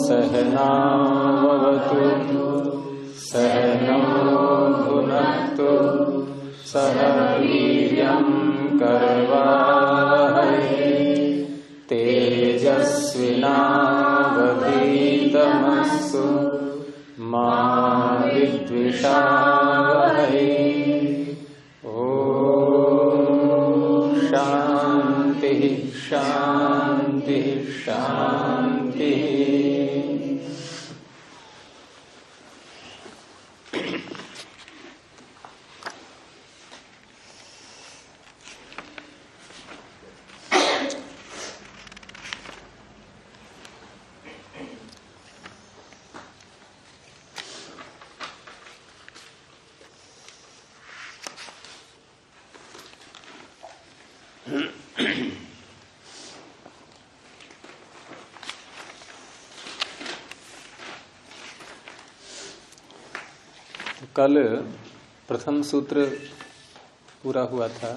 सहनावतु सहनौ भुनक्तु सह वीर्यं करवावहै तेजस्विनावधीतमस्तु मा विद्विषावहै। शांति शांति शांति। कल प्रथम सूत्र पूरा हुआ था।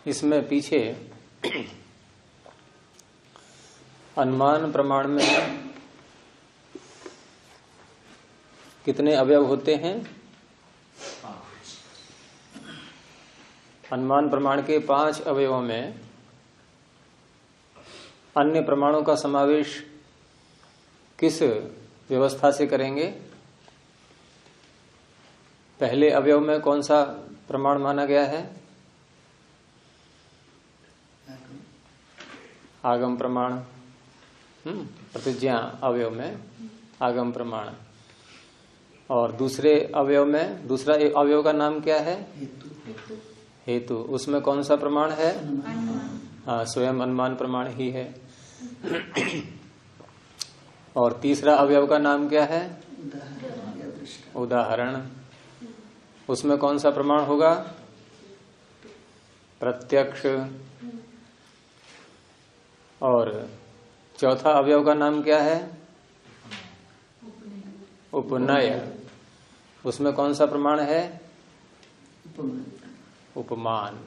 इसमें पीछे अनुमान प्रमाण में कितने अवयव होते हैं? अनुमान प्रमाण के 5 अवयवों में अन्य प्रमाणों का समावेश किस व्यवस्था से करेंगे? पहले अवयव में कौन सा प्रमाण माना गया है? आगम प्रमाण। प्रतिज्ञा अवयव में आगम प्रमाण। और दूसरे अवयव में दूसरा अवयव का नाम क्या है? हेतु। उसमें कौन सा प्रमाण है? हाँ, स्वयं अनुमान प्रमाण ही है। और तीसरा अवयव का नाम क्या है? उदाहरण। उसमें कौन सा प्रमाण होगा? प्रत्यक्ष। और चौथा अवयव का नाम क्या है? उपनय। उसमें कौन सा प्रमाण है? उपमान।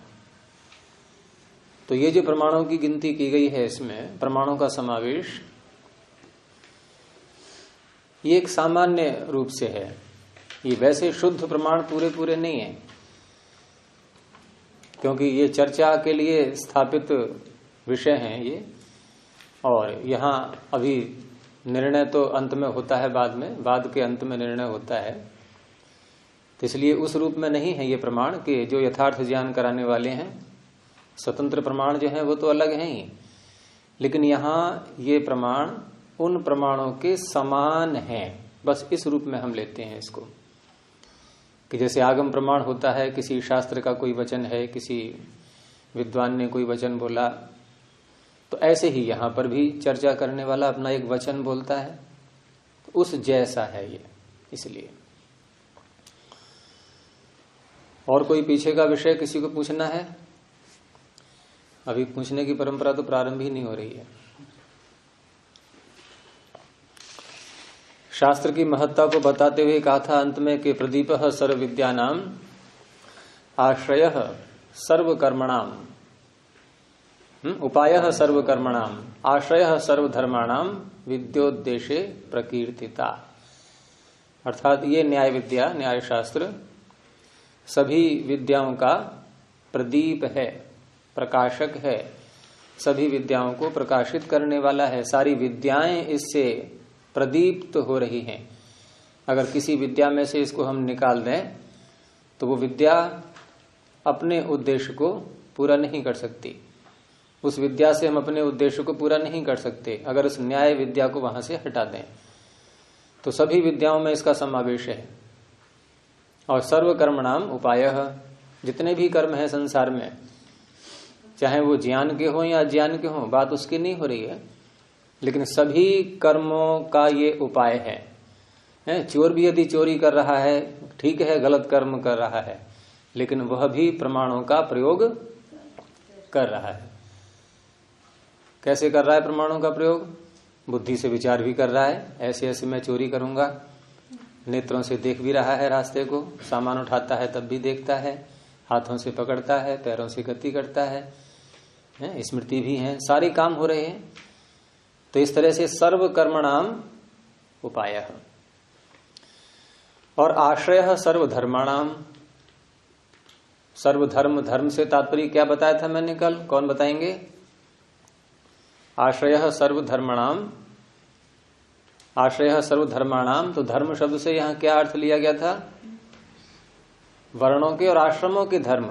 तो ये जो प्रमाणों की गिनती की गई है, इसमें प्रमाणों का समावेश, ये एक सामान्य रूप से है। ये वैसे शुद्ध प्रमाण पूरे पूरे नहीं है, क्योंकि ये चर्चा के लिए स्थापित विषय हैं ये। और यहाँ अभी निर्णय तो अंत में होता है, बाद के अंत में निर्णय होता है। तो इसलिए उस रूप में नहीं है ये प्रमाण कि जो यथार्थ ज्ञान कराने वाले हैं। स्वतंत्र प्रमाण जो है वो तो अलग हैं ही, लेकिन यहाँ ये प्रमाण उन प्रमाणों के समान हैं। बस इस रूप में हम लेते हैं इसको, कि जैसे आगम प्रमाण होता है, किसी शास्त्र का कोई वचन है, किसी विद्वान ने कोई वचन बोला, तो ऐसे ही यहाँ पर भी चर्चा करने वाला अपना एक वचन बोलता है, तो उस जैसा है ये। इसलिए और कोई पीछे का विषय किसी को पूछना है? अभी पूछने की परंपरा तो प्रारंभ ही नहीं हो रही है। शास्त्र की महत्ता को बताते हुए कहा था अंत में कि प्रदीपः सर्व विद्यानाम आश्रयः सर्व कर्मणाम उपायः सर्व कर्मणाम आश्रयः सर्व धर्माणाम विद्योद्देशे प्रकीर्तिता। अर्थात ये न्याय विद्या, न्याय शास्त्र सभी विद्याओं का प्रदीप है, प्रकाशक है, सभी विद्याओं को प्रकाशित करने वाला है। सारी विद्याएं इससे प्रदीप्त हो रही हैं। अगर किसी विद्या में से इसको हम निकाल दें तो वो विद्या अपने उद्देश्य को पूरा नहीं कर सकती। उस विद्या से हम अपने उद्देश्य को पूरा नहीं कर सकते अगर उस न्याय विद्या को वहां से हटा दें। तो सभी विद्याओं में इसका समावेश है। और सर्व कर्मणाम उपायः, जितने भी कर्म है संसार में, चाहे वो ज्ञान के हो या अज्ञान के हो, बात उसकी नहीं हो रही है, लेकिन सभी कर्मों का ये उपाय है। चोर भी यदि चोरी कर रहा है, ठीक है, गलत कर्म कर रहा है, लेकिन वह भी प्रमाणों का प्रयोग कर रहा है। कैसे कर रहा है प्रमाणों का प्रयोग? बुद्धि से विचार भी कर रहा है, ऐसे ऐसे मैं चोरी करूंगा, नेत्रों से देख भी रहा है रास्ते को, सामान उठाता है तब भी देखता है, हाथों से पकड़ता है, पैरों से गति करता है, स्मृति भी है, सारे काम हो रहे हैं। तो इस तरह से सर्व कर्मणाम उपायः। और आश्रयः सर्वधर्माणाम। सर्वधर्म, धर्म से तात्पर्य क्या बताया था मैंने कल, कौन बताएंगे? आश्रयः सर्वधर्माणाम। आश्रयः सर्वधर्माणाम, तो धर्म शब्द से यहां क्या अर्थ लिया गया था? वर्णों के और आश्रमों के धर्म,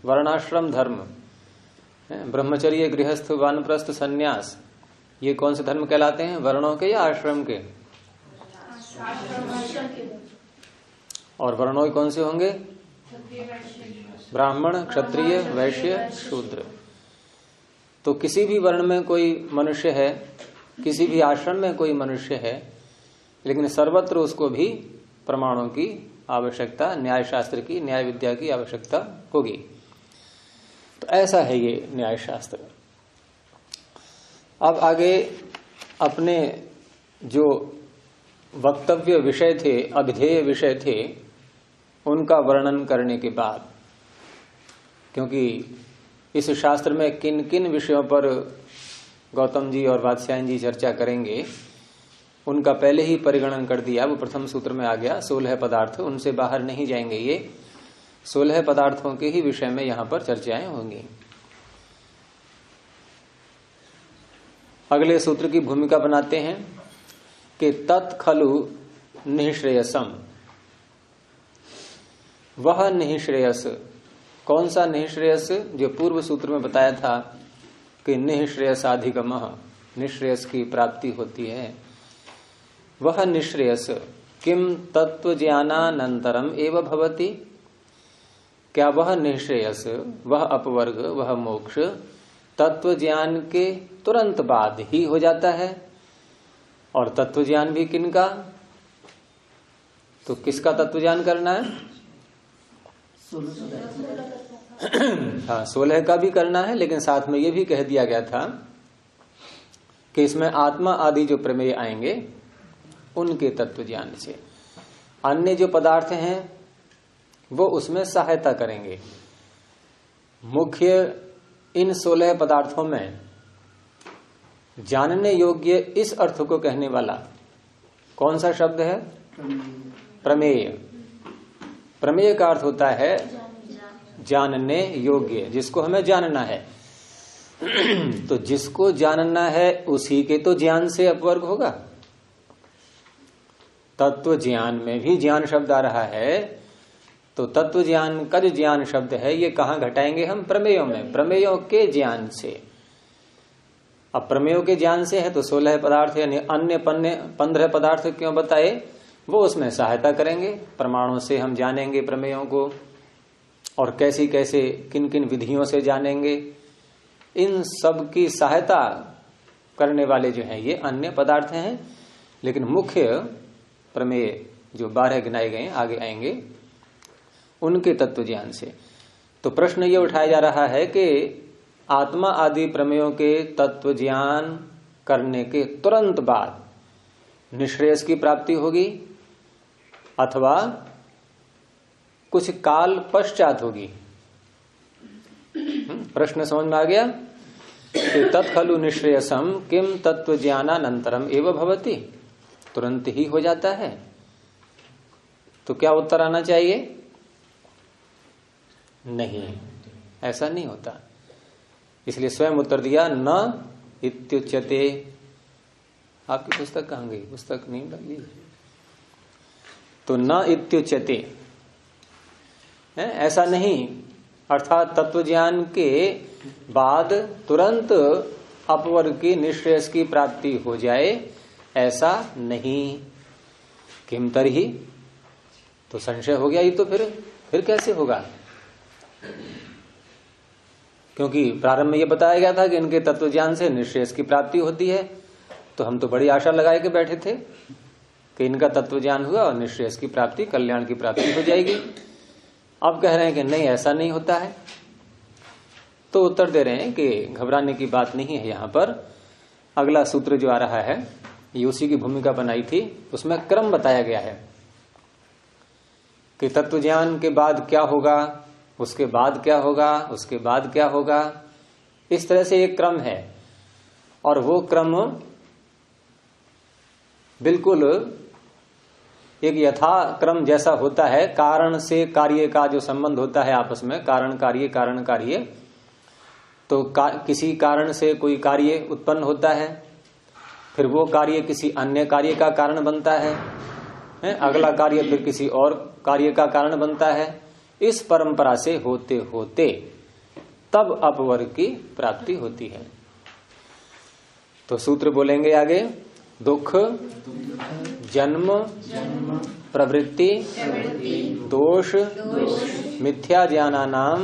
वर्णाश्रम धर्म, ब्रह्मचर्य, गृहस्थ, वानप्रस्थ, सन्यास, ये कौन से धर्म कहलाते हैं? वर्णों के या आश्रम के? और वर्णों के कौन से होंगे? ब्राह्मण, क्षत्रिय, वैश्य, शूद्र। तो किसी भी वर्ण में कोई मनुष्य है, किसी भी आश्रम में कोई मनुष्य है, लेकिन सर्वत्र उसको भी प्रमाणों की आवश्यकता, न्याय शास्त्र की, न्याय विद्या की आवश्यकता होगी। तो ऐसा है ये न्याय शास्त्र। अब आगे अपने जो वक्तव्य विषय थे, अभिधेय विषय थे, उनका वर्णन करने के बाद, क्योंकि इस शास्त्र में किन किन विषयों पर गौतम जी और वात्स्यायन जी चर्चा करेंगे, उनका पहले ही परिगणन कर दिया। वो प्रथम सूत्र में आ गया 16 पदार्थ, उनसे बाहर नहीं जाएंगे। ये 16 पदार्थों के ही विषय में यहां पर चर्चाएं होंगी। अगले सूत्र की भूमिका बनाते हैं कि तत्खलु निःश्रेयसम। वह निःश्रेयस, कौन सा निःश्रेयस? जो पूर्व सूत्र में बताया था कि निःश्रेयसाधिगमः, निःश्रेयस की प्राप्ति होती है। वह निःश्रेयस किम तत्वज्ञानानंतरम एव भवति। क्या वह निःश्रेयस, वह अपवर्ग, वह मोक्ष तत्व ज्ञान के तुरंत बाद ही हो जाता है? और तत्व ज्ञान भी किनका? तो किसका तत्व ज्ञान करना है? हाँ, 16 का भी करना है, लेकिन साथ में ये भी कह दिया गया था कि इसमें आत्मा आदि जो प्रमेय आएंगे उनके तत्व ज्ञान से, अन्य जो पदार्थ हैं वो उसमें सहायता करेंगे। मुख्य इन 16 पदार्थों में जानने योग्य इस अर्थ को कहने वाला कौन सा शब्द है? प्रमेय। प्रमेय का अर्थ होता है जानने योग्य, जिसको हमें जानना है। तो जिसको जानना है उसी के तो ज्ञान से अपवर्ग होगा। तत्व ज्ञान में भी ज्ञान शब्द आ रहा है, तो तत्व ज्ञान का जो ज्ञान शब्द है ये कहाँ घटाएंगे हम? प्रमेयों में, प्रमेयों के ज्ञान से। अब प्रमेयों के ज्ञान से है तो 16 पदार्थ यानी अन्य 15 पदार्थ क्यों बताए? वो उसमें सहायता करेंगे। प्रमाणों से हम जानेंगे प्रमेयों को, और कैसी कैसे किन किन विधियों से जानेंगे, इन सब की सहायता करने वाले जो हैं ये अन्य पदार्थ हैं। लेकिन मुख्य प्रमेय जो 12 गिनाए गए आगे आएंगे उनके तत्व ज्ञान से। तो प्रश्न ये उठाया जा रहा है कि आत्मा आदि प्रमेयों के तत्व ज्ञान करने के तुरंत बाद निःश्रेयस की प्राप्ति होगी अथवा कुछ काल पश्चात होगी? प्रश्न समझ में आ गया? कि तत्खलु निःश्रेयसम किम तत्व ज्ञानानंतरम एव भवति, तुरंत ही हो जाता है। तो क्या उत्तर आना चाहिए? नहीं, ऐसा नहीं होता। इसलिए स्वयं उत्तर दिया न इत्युच्यते। आपकी पुस्तक कहां गई? पुस्तक नहीं लगी तो न इत्युच्यते, ऐसा नहीं। अर्थात तत्व ज्ञान के बाद तुरंत अपवर्ग की निःश्रेयस की प्राप्ति हो जाए, ऐसा नहीं। किम तरही, तो संशय हो गया। ये तो फिर कैसे होगा? क्योंकि प्रारंभ में ये बताया गया था कि इनके तत्व ज्ञान से निःश्रेयस की प्राप्ति होती है, तो हम तो बड़ी आशा लगाए के बैठे थे कि इनका तत्व ज्ञान हुआ और निःश्रेयस की प्राप्ति, कल्याण की प्राप्ति हो जाएगी। अब कह रहे हैं कि नहीं, ऐसा नहीं होता है। तो उत्तर दे रहे हैं कि घबराने की बात नहीं है। यहां पर अगला सूत्र जो आ रहा है ये उसी की भूमिका बनाई थी, उसमें क्रम बताया गया है कि तत्व ज्ञान के बाद क्या होगा, उसके बाद क्या होगा, उसके बाद क्या होगा, इस तरह से एक क्रम है। और वो क्रम बिल्कुल एक यथा क्रम जैसा होता है। कारण से कार्य का जो संबंध होता है आपस में, कारण कार्य, तो किसी कारण से कोई कार्य उत्पन्न होता है, फिर वो कार्य किसी अन्य कार्य का कारण बनता है, अगला कार्य फिर किसी और कार्य का कारण बनता है। इस परंपरा से होते होते तब अपवर्ग की प्राप्ति होती है। तो सूत्र बोलेंगे आगे, दुख, जन्म, प्रवृत्ति, दोष, मिथ्या ज्ञानानाम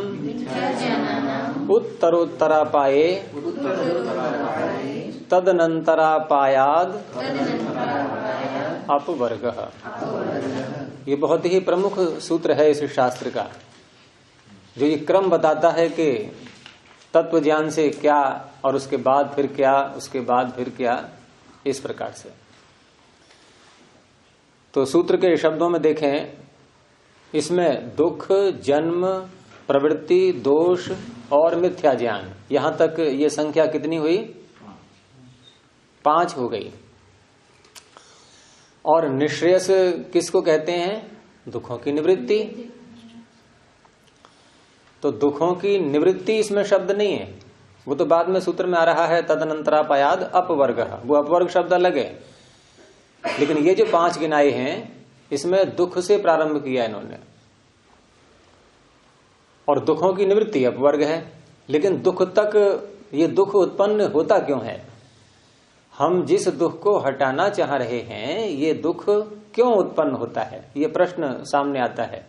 उत्तरोत्तरापाये तदनंतरापायाद अपवर्गः। ये बहुत ही प्रमुख सूत्र है इस शास्त्र का, जो ये क्रम बताता है कि तत्व ज्ञान से क्या और उसके बाद फिर क्या, उसके बाद फिर क्या, इस प्रकार से। तो सूत्र के शब्दों में देखें, इसमें दुख, जन्म, प्रवृत्ति, दोष और मिथ्या ज्ञान, यहां तक ये संख्या कितनी हुई? 5 हो गई। और निःश्रेयस किसको कहते हैं? दुखों की निवृत्ति। तो दुखों की निवृत्ति इसमें शब्द नहीं है, वो तो बाद में सूत्र में आ रहा है, तदनंतरापायाद अपवर्ग, वो अपवर्ग शब्द अलग है। लेकिन ये जो 5 गिनाए हैं, इसमें दुख से प्रारंभ किया इन्होंने, और दुखों की निवृत्ति अपवर्ग है। लेकिन दुख तक, ये दुख उत्पन्न होता क्यों है? हम जिस दुख को हटाना चाह रहे हैं, ये दुख क्यों उत्पन्न होता है, ये प्रश्न सामने आता है।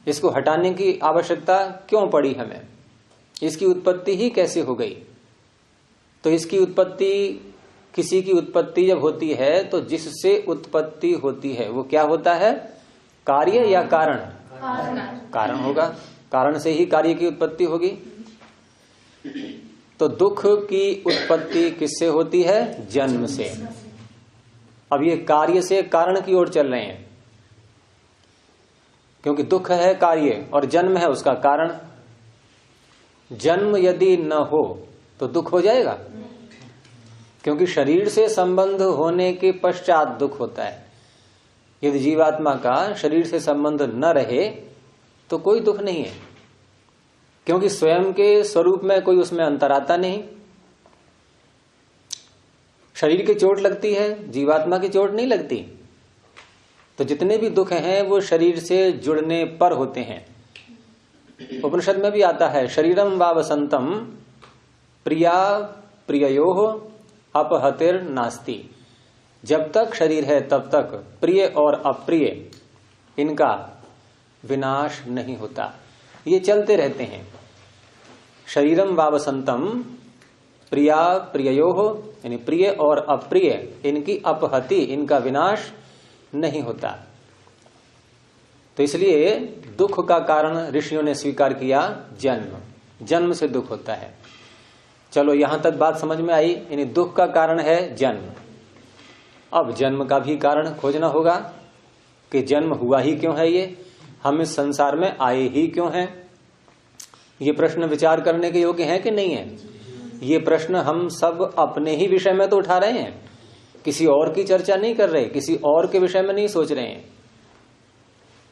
इसको हटाने की आवश्यकता क्यों पड़ी हमें? इसकी उत्पत्ति ही कैसे हो गई? तो इसकी उत्पत्ति, किसी की उत्पत्ति जब होती है तो जिससे उत्पत्ति होती है वो क्या होता है? कार्य या कारण? कारण होगा, कारण से ही कार्य की उत्पत्ति होगी। तो दुख की उत्पत्ति किससे होती है? जन्म से। अब ये कार्य से कारण की ओर चल रहे हैं, क्योंकि दुख है कार्य और जन्म है उसका कारण। जन्म यदि न हो तो दुख हो जाएगा, क्योंकि शरीर से संबंध होने के पश्चात दुख होता है। यदि जीवात्मा का शरीर से संबंध न रहे तो कोई दुख नहीं है, क्योंकि स्वयं के स्वरूप में कोई उसमें अंतर आता नहीं। शरीर की चोट लगती है, जीवात्मा की चोट नहीं लगती। तो जितने भी दुख हैं वो शरीर से जुड़ने पर होते हैं। उपनिषद में भी आता है, शरीरम वा वसंतम प्रिया प्रिययोः अपहतिर नास्ति। जब तक शरीर है तब तक प्रिय और अप्रिय इनका विनाश नहीं होता, ये चलते रहते हैं। शरीरम वा वसंतम प्रिया प्रिययोः, यानी प्रिय और अप्रिय इनकी अपहति, इनका विनाश नहीं होता। तो इसलिए दुख का कारण ऋषियों ने स्वीकार किया जन्म, जन्म से दुख होता है। चलो यहां तक बात समझ में आई, यानी दुख का कारण है जन्म। अब जन्म का भी कारण खोजना होगा कि जन्म हुआ ही क्यों है, ये हम इस संसार में आए ही क्यों हैं। ये प्रश्न विचार करने के योग्य है कि नहीं है? ये प्रश्न हम सब अपने ही विषय में तो उठा रहे हैं, किसी और की चर्चा नहीं कर रहे, किसी और के विषय में नहीं सोच रहे हैं।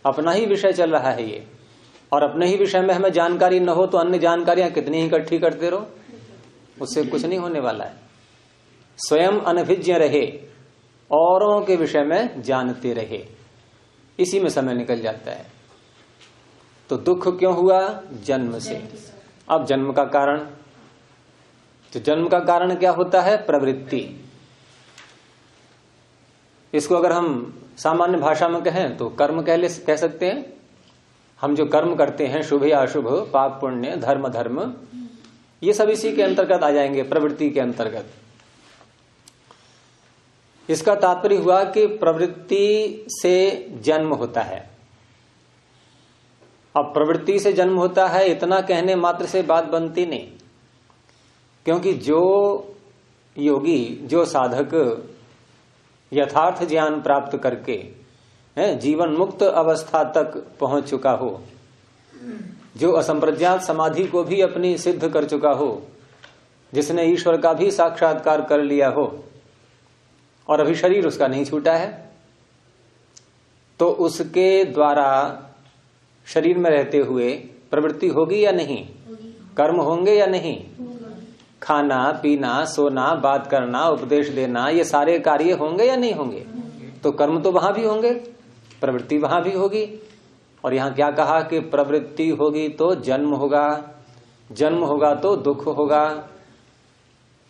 अपना ही विषय चल रहा है ये, और अपने ही विषय में हमें जानकारी न हो तो अन्य जानकारियां कितनी ही इकट्ठी करते रहो, उससे कुछ नहीं होने वाला है। स्वयं अनभिज्ञ रहे, औरों के विषय में जानते रहे, इसी में समय निकल जाता है। तो दुख क्यों हुआ? जन्म से। अब जन्म का कारण, तो जन्म का कारण क्या होता है? प्रवृत्ति। इसको अगर हम सामान्य भाषा में कहें तो कर्म कह सकते हैं। हम जो कर्म करते हैं, शुभ या अशुभ, पाप पुण्य, धर्म धर्म, ये सब इसी के अंतर्गत आ जाएंगे, प्रवृत्ति के अंतर्गत। इसका तात्पर्य हुआ कि प्रवृत्ति से जन्म होता है। अब प्रवृत्ति से जन्म होता है, इतना कहने मात्र से बात बनती नहीं, क्योंकि जो योगी, जो साधक यथार्थ ज्ञान प्राप्त करके है, जीवन मुक्त अवस्था तक पहुंच चुका हो, जो असंप्रज्ञात समाधि को भी अपनी सिद्ध कर चुका हो, जिसने ईश्वर का भी साक्षात्कार कर लिया हो और अभी शरीर उसका नहीं छूटा है, तो उसके द्वारा शरीर में रहते हुए प्रवृत्ति होगी या नहीं? कर्म होंगे या नहीं? खाना पीना, सोना, बात करना, उपदेश देना, ये सारे कार्य होंगे या नहीं होंगे? तो कर्म तो वहां भी होंगे, प्रवृत्ति वहां भी होगी। और यहां क्या कहा कि प्रवृत्ति होगी तो जन्म होगा, जन्म होगा तो दुख होगा,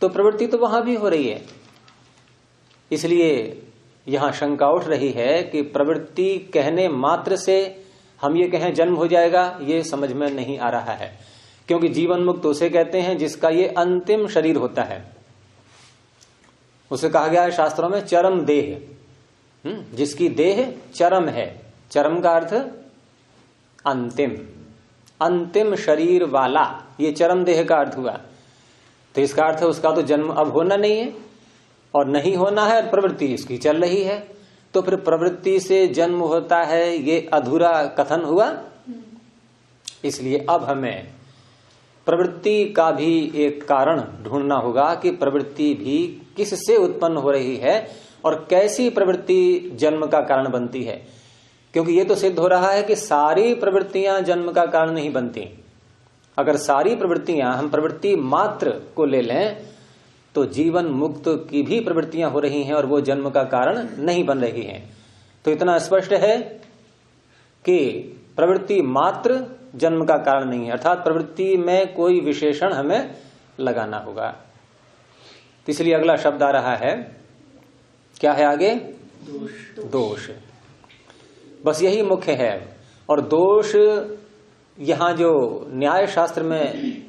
तो प्रवृत्ति तो वहां भी हो रही है। इसलिए यहां शंका उठ रही है कि प्रवृत्ति कहने मात्र से हम ये कहें जन्म हो जाएगा, ये समझ में नहीं आ रहा है। क्योंकि जीवन मुक्त उसे कहते हैं जिसका ये अंतिम शरीर होता है। उसे कहा गया है शास्त्रों में चरम देह, जिसकी देह चरम है। चरम का अर्थ अंतिम, अंतिम शरीर वाला, ये चरम देह का अर्थ हुआ। तो इसका अर्थ है उसका तो जन्म अब होना नहीं है और नहीं होना है, और प्रवृत्ति इसकी चल रही है। तो फिर प्रवृत्ति से जन्म होता है, ये अधूरा कथन हुआ। इसलिए अब हमें प्रवृत्ति का भी एक कारण ढूंढना होगा कि प्रवृत्ति भी किससे उत्पन्न हो रही है और कैसी प्रवृत्ति जन्म का कारण बनती है। क्योंकि ये तो सिद्ध हो रहा है कि सारी प्रवृत्तियां जन्म का कारण नहीं बनती। अगर सारी प्रवृत्तियां, हम प्रवृत्ति मात्र को ले लें, तो जीवन मुक्त की भी प्रवृत्तियां हो रही हैं और वो जन्म का कारण नहीं बन रही हैं। तो इतना स्पष्ट है कि प्रवृत्ति मात्र जन्म का कारण नहीं है, अर्थात प्रवृत्ति में कोई विशेषण हमें लगाना होगा। तो इसलिए अगला शब्द आ रहा है, क्या है आगे? दोष। बस यही मुख्य है। और दोष, यहां जो न्याय शास्त्र में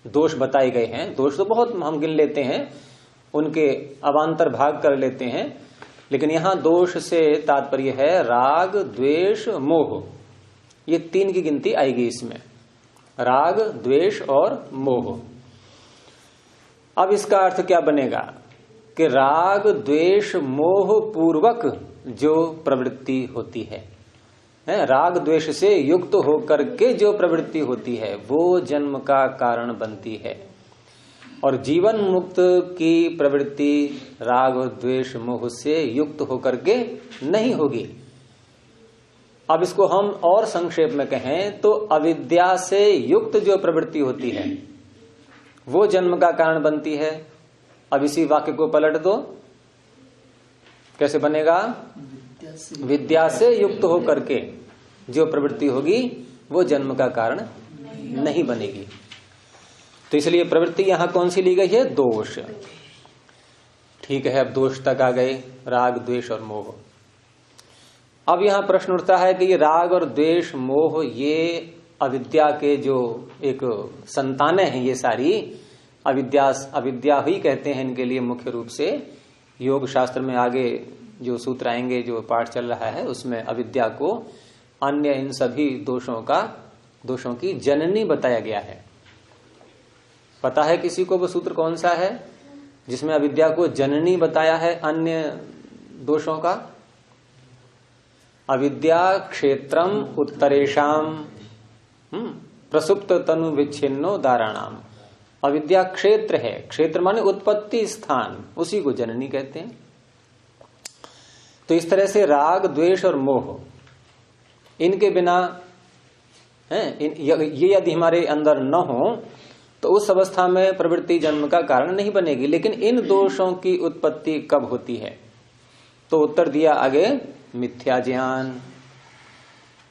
दोष बताए गए हैं, दोष तो बहुत हम गिन लेते हैं, उनके अवान्तर भाग कर लेते हैं, लेकिन यहां दोष से तात्पर्य है राग, द्वेष, मोह। ये तीन की गिनती आएगी इसमें, राग, द्वेष और मोह। अब इसका अर्थ क्या बनेगा कि राग, द्वेष, मोह पूर्वक जो प्रवृत्ति होती है, राग द्वेष से युक्त होकर के जो प्रवृत्ति होती है, वो जन्म का कारण बनती है। और जीवन मुक्त की प्रवृत्ति राग और द्वेष मोह से युक्त होकर के नहीं होगी। अब इसको हम और संक्षेप में कहें तो अविद्या से युक्त जो प्रवृत्ति होती है वो जन्म का कारण बनती है। अब इसी वाक्य को पलट दो, कैसे बनेगा? विद्या से युक्त होकर के जो प्रवृत्ति होगी वो जन्म का कारण नहीं बनेगी। तो इसलिए प्रवृत्ति यहां कौन सी ली गई है? दोष। ठीक है, अब दोष तक आ गए, राग, द्वेष और मोह। अब यहां प्रश्न उठता है कि ये राग और द्वेष, मोह, ये अविद्या के जो एक संतानें हैं, ये सारी अविद्या ही कहते हैं इनके लिए मुख्य रूप से। योग शास्त्र में आगे जो सूत्र आएंगे, जो पाठ चल रहा है, उसमें अविद्या को अन्य इन सभी दोषों की जननी बताया गया है। पता है किसी को वो सूत्र कौन सा है जिसमें अविद्या को जननी बताया है अन्य दोषों का? अविद्या क्षेत्रम उत्तरेशम प्रसुप्त तनु विच्छिन्नो दाराणाम। अविद्या क्षेत्र है, क्षेत्र माने उत्पत्ति स्थान, उसी को जननी कहते हैं। तो इस तरह से राग, द्वेष और मोह, इनके बिना ये यदि हमारे अंदर न हो तो उस अवस्था में प्रवृत्ति जन्म का कारण नहीं बनेगी। लेकिन इन दोषों की उत्पत्ति कब होती है? तो उत्तर दिया आगे, मिथ्या ज्ञान।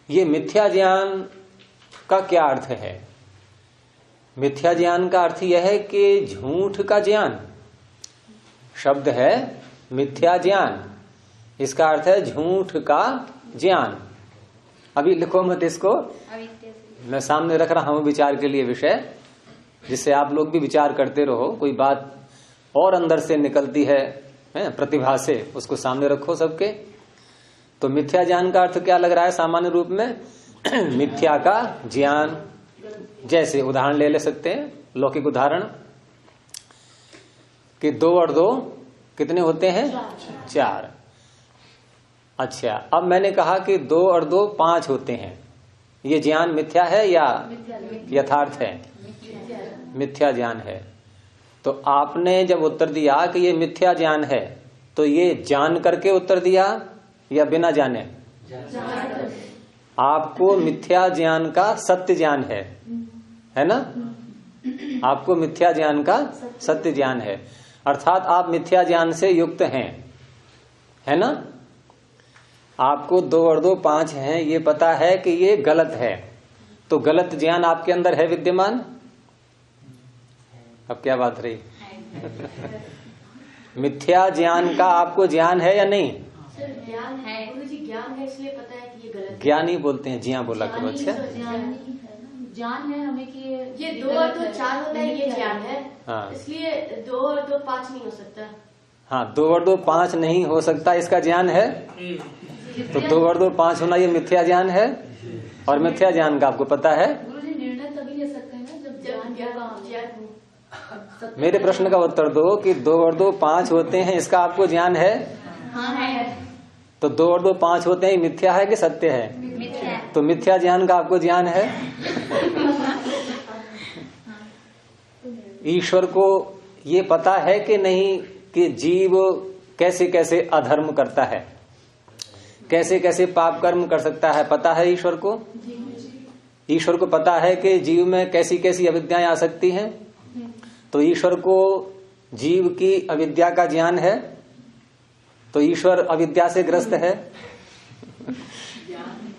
ये मिथ्या ज्ञान का क्या अर्थ है? मिथ्या ज्ञान का अर्थ यह है कि झूठ का ज्ञान। शब्द है मिथ्या ज्ञान, इसका अर्थ है झूठ का ज्ञान। अभी लिखो मत इसको, मैं सामने रख रहा हूं विचार के लिए विषय, जिससे आप लोग भी विचार करते रहो। कोई बात और अंदर से निकलती है प्रतिभा से, उसको सामने रखो सबके। तो मिथ्या ज्ञान का अर्थ क्या लग रहा है सामान्य रूप में? मिथ्या का ज्ञान। जैसे उदाहरण ले सकते हैं, लौकिक उदाहरण, कि 2 और 2 कितने होते हैं? 4। अच्छा, अब मैंने कहा कि 2 और 2 5 होते हैं, ये ज्ञान मिथ्या है या यथार्थ है? मिथ्या ज्ञान है। तो आपने जब उत्तर दिया कि ये मिथ्या ज्ञान है, तो ये जान करके उत्तर दिया या बिना जाने? आपको मिथ्या ज्ञान का सत्य ज्ञान है ना? आपको मिथ्या ज्ञान का सत्य ज्ञान है, अर्थात आप मिथ्या ज्ञान से युक्त हैं, है ना? आपको 2 और 2 5 हैं, ये पता है कि ये गलत है, तो गलत ज्ञान आपके अंदर है विद्यमान? अब क्या बात रही? मिथ्या ज्ञान का आपको ज्ञान है या नहीं? ज्ञान है गुरुजी, ज्ञान है इसलिए पता है कि ये गलत है। ज्ञान ही बोलते हैं, जिया बोला करो। अच्छा, ज्ञान है हमें कि ये 2 और 2 4 होता है, ये ज्ञान है। हाँ। इसलिए 2 और 2 5 नहीं हो सकता। हाँ, 2 और 2 5 नहीं हो सकता, इसका ज्ञान है। तो 2 और 2 5 होना ये मिथ्या ज्ञान है, और मिथ्या ज्ञान का आपको पता है। गुरुजी निर्णय तभी ले सकते हैं ना जब ज्ञान मेरे प्रश्न का उत्तर दो कि 2 और 2 5 होते हैं, इसका आपको ज्ञान है? हाँ है। तो 2 और 2 5 होते हैं, मिथ्या है कि सत्य है? मिथ्या। तो मिथ्या ज्ञान का आपको ज्ञान है। ईश्वर को ये पता है कि नहीं कि जीव कैसे कैसे अधर्म करता है, कैसे कैसे पाप कर्म कर सकता है? पता है ईश्वर को? ईश्वर को पता है कि जीव में कैसी कैसी अविद्याएं आ सकती हैं। तो ईश्वर को जीव की अविद्या का ज्ञान है, तो ईश्वर अविद्या से ग्रस्त है।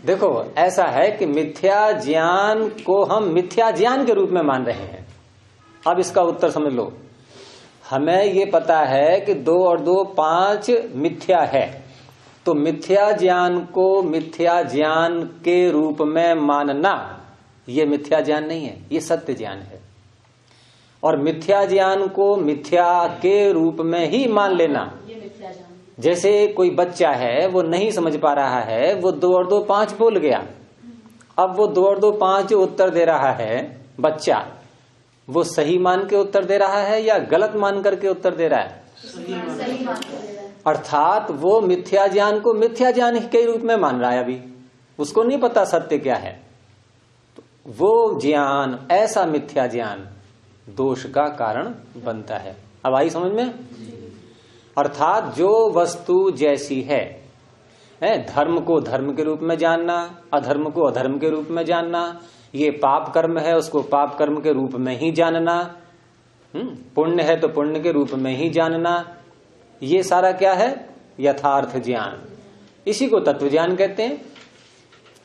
देखो, ऐसा है कि मिथ्या ज्ञान को हम मिथ्या ज्ञान के रूप में मान रहे हैं। अब इसका उत्तर समझ लो। हमें ये पता है कि 2 और 2 5 मिथ्या है, तो मिथ्या ज्ञान को मिथ्या ज्ञान के रूप में मानना ये मिथ्या ज्ञान नहीं है, ये सत्य ज्ञान है। और मिथ्या ज्ञान को मिथ्या के रूप में ही मान लेना, जैसे कोई बच्चा है वो नहीं समझ पा रहा है, वो 2 और 2 5 बोल गया। अब वो 2 और 2 5 जो उत्तर दे रहा है बच्चा, वो सही मान के उत्तर दे रहा है या गलत मान करके उत्तर दे रहा है? सही मान के दे रहा है। अर्थात वो मिथ्या ज्ञान को मिथ्या ज्ञान के रूप में मान रहा है, अभी उसको नहीं पता सत्य क्या है। तो वो ज्ञान, ऐसा मिथ्या ज्ञान दोष का कारण बनता है। अब आई समझ में? अर्थात जो वस्तु जैसी है, धर्म को धर्म के रूप में जानना, अधर्म को अधर्म के रूप में जानना, ये पाप कर्म है उसको पाप कर्म के रूप में ही जानना, पुण्य है तो पुण्य के रूप में ही जानना, ये सारा क्या है? यथार्थ ज्ञान। इसी को तत्व ज्ञान कहते हैं,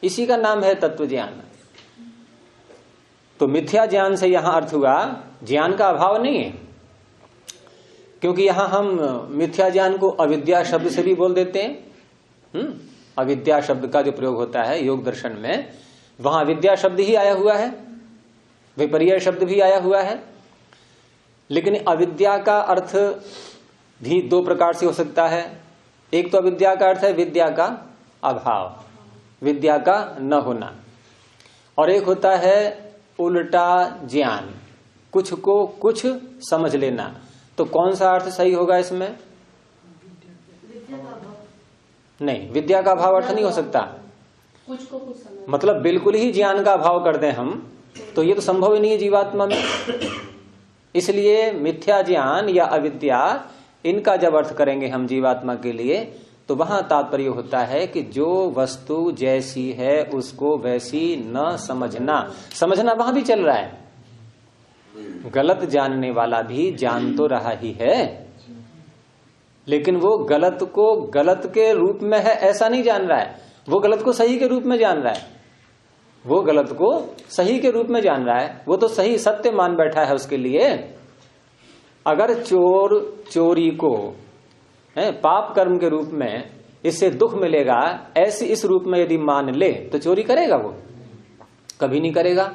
इसी का नाम है तत्व ज्ञान। तो मिथ्या ज्ञान से यहां अर्थ हुआ ज्ञान का अभाव नहीं है, क्योंकि यहां हम मिथ्या ज्ञान को अविद्या शब्द से भी बोल देते हैं। अविद्या शब्द का जो प्रयोग होता है योग दर्शन में, वहां अविद्या शब्द ही आया हुआ है, विपर्यय शब्द भी आया हुआ है। लेकिन अविद्या का अर्थ भी 2 प्रकार से हो सकता है। एक तो अविद्या का अर्थ है विद्या का अभाव, विद्या का न होना, और एक होता है उल्टा ज्ञान, कुछ को कुछ समझ लेना। तो कौन सा अर्थ सही होगा इसमें? विद्या का अभाव नहीं, विद्या का अभाव अर्थ नहीं हो सकता। कुछ को कुछ समझ, मतलब बिल्कुल ही ज्ञान का अभाव कर दें हम, तो ये तो संभव ही नहीं है जीवात्मा में। इसलिए मिथ्या ज्ञान या अविद्या, इनका जब अर्थ करेंगे हम जीवात्मा के लिए, तो वहां तात्पर्य होता है कि जो वस्तु जैसी है उसको वैसी न समझना। समझना वहां भी चल रहा है, गलत जानने वाला भी जान तो रहा ही है, लेकिन वो गलत को गलत के रूप में है ऐसा नहीं जान रहा है, वो गलत को सही के रूप में जान रहा है, वो गलत को सही के रूप में जान रहा है, वो तो सही सत्य मान बैठा है उसके लिए। अगर चोर चोरी को पाप कर्म के रूप में इससे दुख मिलेगा, ऐसे इस रूप में यदि मान ले तो चोरी करेगा? वो कभी नहीं करेगा।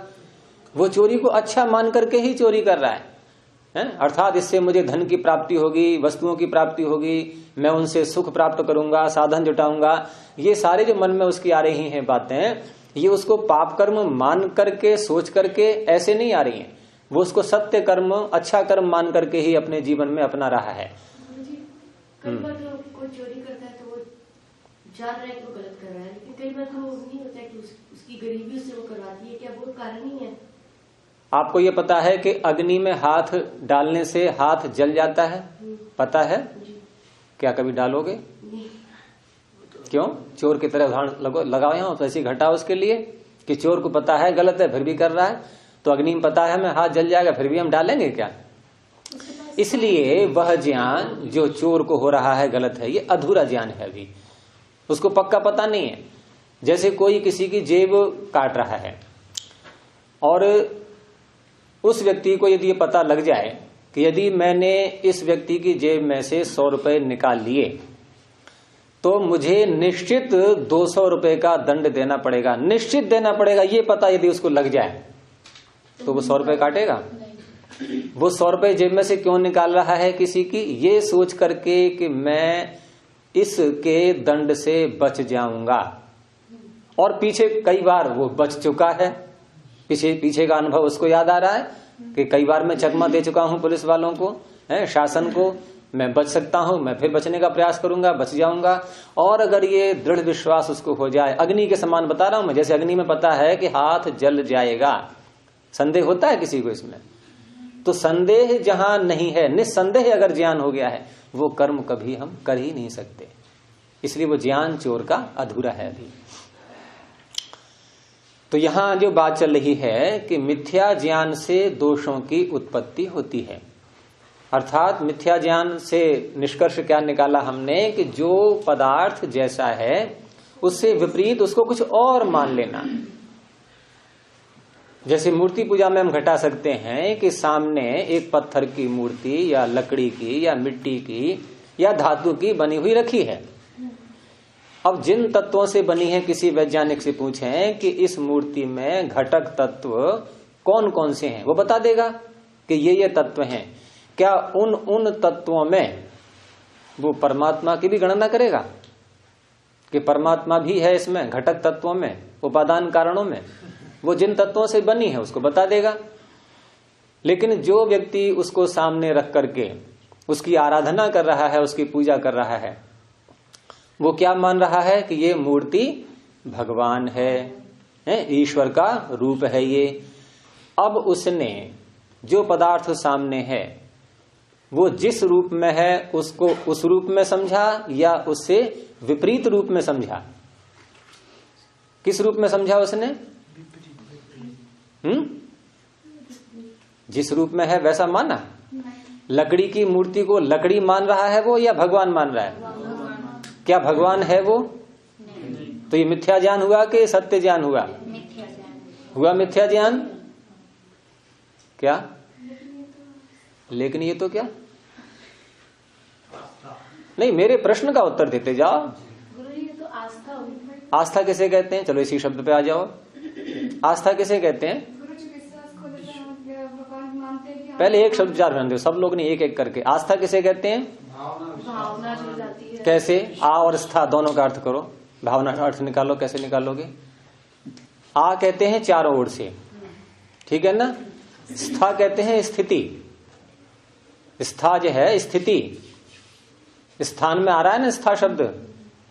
वो चोरी को अच्छा मान करके ही चोरी कर रहा है, अर्थात इससे मुझे धन की प्राप्ति होगी, वस्तुओं की प्राप्ति होगी, मैं उनसे सुख प्राप्त करूंगा, साधन जुटाऊंगा। ये सारे जो मन में उसकी आ रही हैं बातें, ये उसको पाप कर्म मान करके सोच करके ऐसे नहीं आ रही हैं, वो उसको सत्य कर्म अच्छा कर्म मान करके ही अपने जीवन में अपना रहा है। कई बार तो कोई चोरी करता है तो वो जान रहा है कि वो गलत कर रहा है, लेकिन कई बार तो नहीं होता है कि उसकी गरीबी उससे वो करवाती है, क्या वो कारण नहीं है? आपको ये पता है कि अग्नि में हाथ डालने से हाथ जल जाता है, पता है? क्या कभी डालोगे? नहीं। क्यों? चोर की तरह उदाहरण लगाओ यहाँ, तो ऐसी घटा उसके लिए कि चोर को पता है गलत है फिर भी कर रहा है, तो अग्नि में पता है हमें हाथ जल जाएगा फिर भी हम डालेंगे क्या? इसलिए वह ज्ञान जो चोर को हो रहा है गलत है, ये अधूरा ज्ञान है, अभी उसको पक्का पता नहीं है। जैसे कोई किसी की जेब काट रहा है और उस व्यक्ति को यदि ये पता लग जाए कि यदि मैंने इस व्यक्ति की जेब में से 100 रुपए निकाल लिए तो मुझे निश्चित 200 रुपए का दंड देना पड़ेगा, निश्चित देना पड़ेगा, ये पता यदि उसको लग जाए तो वो 100 रुपए काटेगा? वो 100 रुपए जेब में से क्यों निकाल रहा है किसी की? ये सोच करके कि मैं इसके दंड से बच जाऊंगा, और पीछे कई बार वो बच चुका है, पीछे का अनुभव उसको याद आ रहा है कि कई बार मैं चकमा दे चुका हूं पुलिस वालों को, शासन को, मैं बच सकता हूं, मैं फिर बचने का प्रयास करूंगा, बच जाऊंगा। और अगर ये दृढ़ विश्वास उसको हो जाए, अग्नि के समान बता रहा हूं मैं, जैसे अग्नि में पता है कि हाथ जल जाएगा, संदेह होता है किसी को इसमें? तो संदेह जहां नहीं है, निस्संदेह अगर ज्ञान हो गया है, वो कर्म कभी हम कर ही नहीं सकते। इसलिए वो ज्ञान चोर का अधूरा है अभी। तो यहां जो बात चल रही है कि मिथ्या ज्ञान से दोषों की उत्पत्ति होती है, अर्थात मिथ्या ज्ञान से निष्कर्ष क्या निकाला हमने कि जो पदार्थ जैसा है उससे विपरीत उसको कुछ और मान लेना। जैसे मूर्ति पूजा में हम घटा सकते हैं कि सामने एक पत्थर की मूर्ति या लकड़ी की या मिट्टी की या धातु की बनी हुई रखी है। अब जिन तत्वों से बनी है, किसी वैज्ञानिक से पूछें कि इस मूर्ति में घटक तत्व कौन कौन से हैं, वो बता देगा कि ये तत्व हैं। क्या उन तत्वों में वो परमात्मा की भी गणना करेगा कि परमात्मा भी है इसमें, घटक तत्वों में, उपादान कारणों में? वो जिन तत्वों से बनी है उसको बता देगा। लेकिन जो व्यक्ति उसको सामने रख करके उसकी आराधना कर रहा है, उसकी पूजा कर रहा है, वो क्या मान रहा है कि ये मूर्ति भगवान है, ईश्वर का रूप है ये। अब उसने जो पदार्थ सामने है वो जिस रूप में है उसको उस रूप में समझा या उससे विपरीत रूप में समझा? किस रूप में समझा उसने? जिस रूप में है वैसा माना? लकड़ी की मूर्ति को लकड़ी मान रहा है वो या भगवान मान रहा है? क्या भगवान है वो? तो ये मिथ्या ज्ञान हुआ कि सत्य ज्ञान हुआ? हुआ मिथ्या ज्ञान। क्या? लेकिन ये तो क्या नहीं, मेरे प्रश्न का उत्तर देते जाओ। गुरुजी ये तो आस्था हुई। आस्था किसे कहते हैं? चलो इसी शब्द पे आ जाओ। आस्था किसे कहते हैं? पहले एक शब्द विचार करने दो, सब लोग ने एक एक करके। आस्था किसे कहते हैं? भावना जुड़ जाती है। कैसे? आ और स्था दोनों का अर्थ करो, भावना का अर्थ निकालो। कैसे निकालोगे? आ कहते हैं चारों ओर से, ठीक है ना। स्था कहते हैं स्थिति। स्था जो है स्थिति, स्थान में आ रहा है ना स्था शब्द,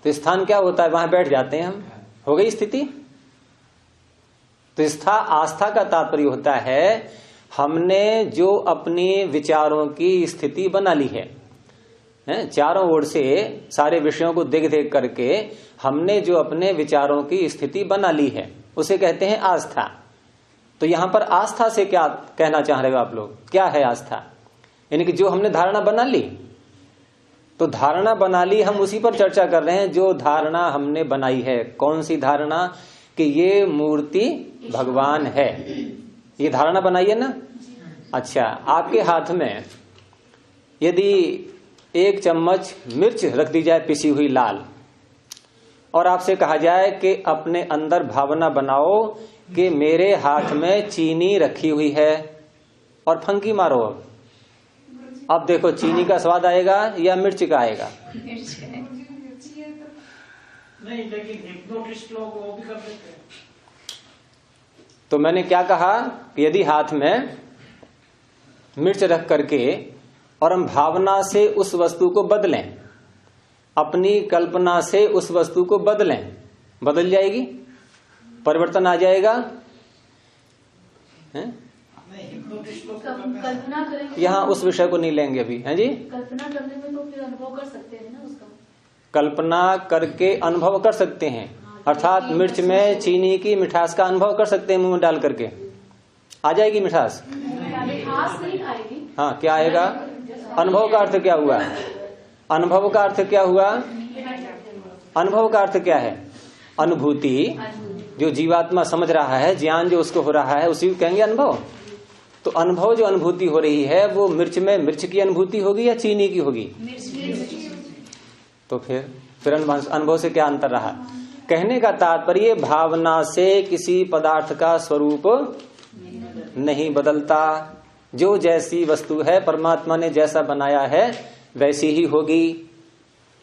तो स्थान क्या होता है? वहां बैठ जाते हैं हम, हो गई स्थिति। तो स्था आस्था का तात्पर्य होता है हमने जो अपने विचारों की स्थिति बना ली है, चारों ओर से सारे विषयों को देख देख करके हमने जो अपने विचारों की स्थिति बना ली है उसे कहते हैं आस्था। तो यहां पर आस्था से क्या कहना चाह रहे हो आप लोग? क्या है आस्था? यानी कि जो हमने धारणा बना ली, तो धारणा बना ली, हम उसी पर चर्चा कर रहे हैं। जो धारणा हमने बनाई है, कौन सी धारणा? कि ये मूर्ति भगवान है, ये धारणा बनाई है ना। अच्छा, आपके हाथ में यदि 1 चम्मच मिर्च रख दी जाए पिसी हुई लाल, और आपसे कहा जाए कि अपने अंदर भावना बनाओ कि मेरे हाथ में चीनी रखी हुई है, और फंकी मारो। अब देखो चीनी का स्वाद आएगा या मिर्च का आएगा? नहीं, लेकिन हिप्नोटिस्ट लोग वो भी कर देते हैं। तो मैंने क्या कहा कि यदि हाथ में मिर्च रख करके और हम भावना से उस वस्तु को बदलें, अपनी कल्पना से उस वस्तु को बदलें, बदल जाएगी, परिवर्तन आ जाएगा। कल्पना करेंगे, यहाँ उस विषय को नहीं लेंगे अभी, हैं जी। कल्पना करने में तो फिर अनुभव कर सकते हैं ना उसका। कल्पना करके अनुभव कर सकते हैं, अर्थात मिर्च में चीनी की मिठास का अनुभव कर सकते हैं, मुंह में डाल करके आ जाएगी मिठास। मिठास नहीं आएगी। हाँ, क्या आएगा? अनुभव का अर्थ क्या हुआ? अनुभव का अर्थ क्या हुआ? अनुभव का अर्थ क्या है? अनुभूति। जो जीवात्मा समझ रहा है, ज्ञान जो उसको हो रहा है, उसी को कहेंगे अनुभव। तो अनुभव जो अनुभूति हो रही है वो मिर्च में मिर्च की अनुभूति होगी या चीनी की होगी? तो फिर अनुभव से क्या अंतर रहा? कहने का तात्पर्य भावना से किसी पदार्थ का स्वरूप नहीं बदलता। जो जैसी वस्तु है परमात्मा ने जैसा बनाया है वैसी ही होगी।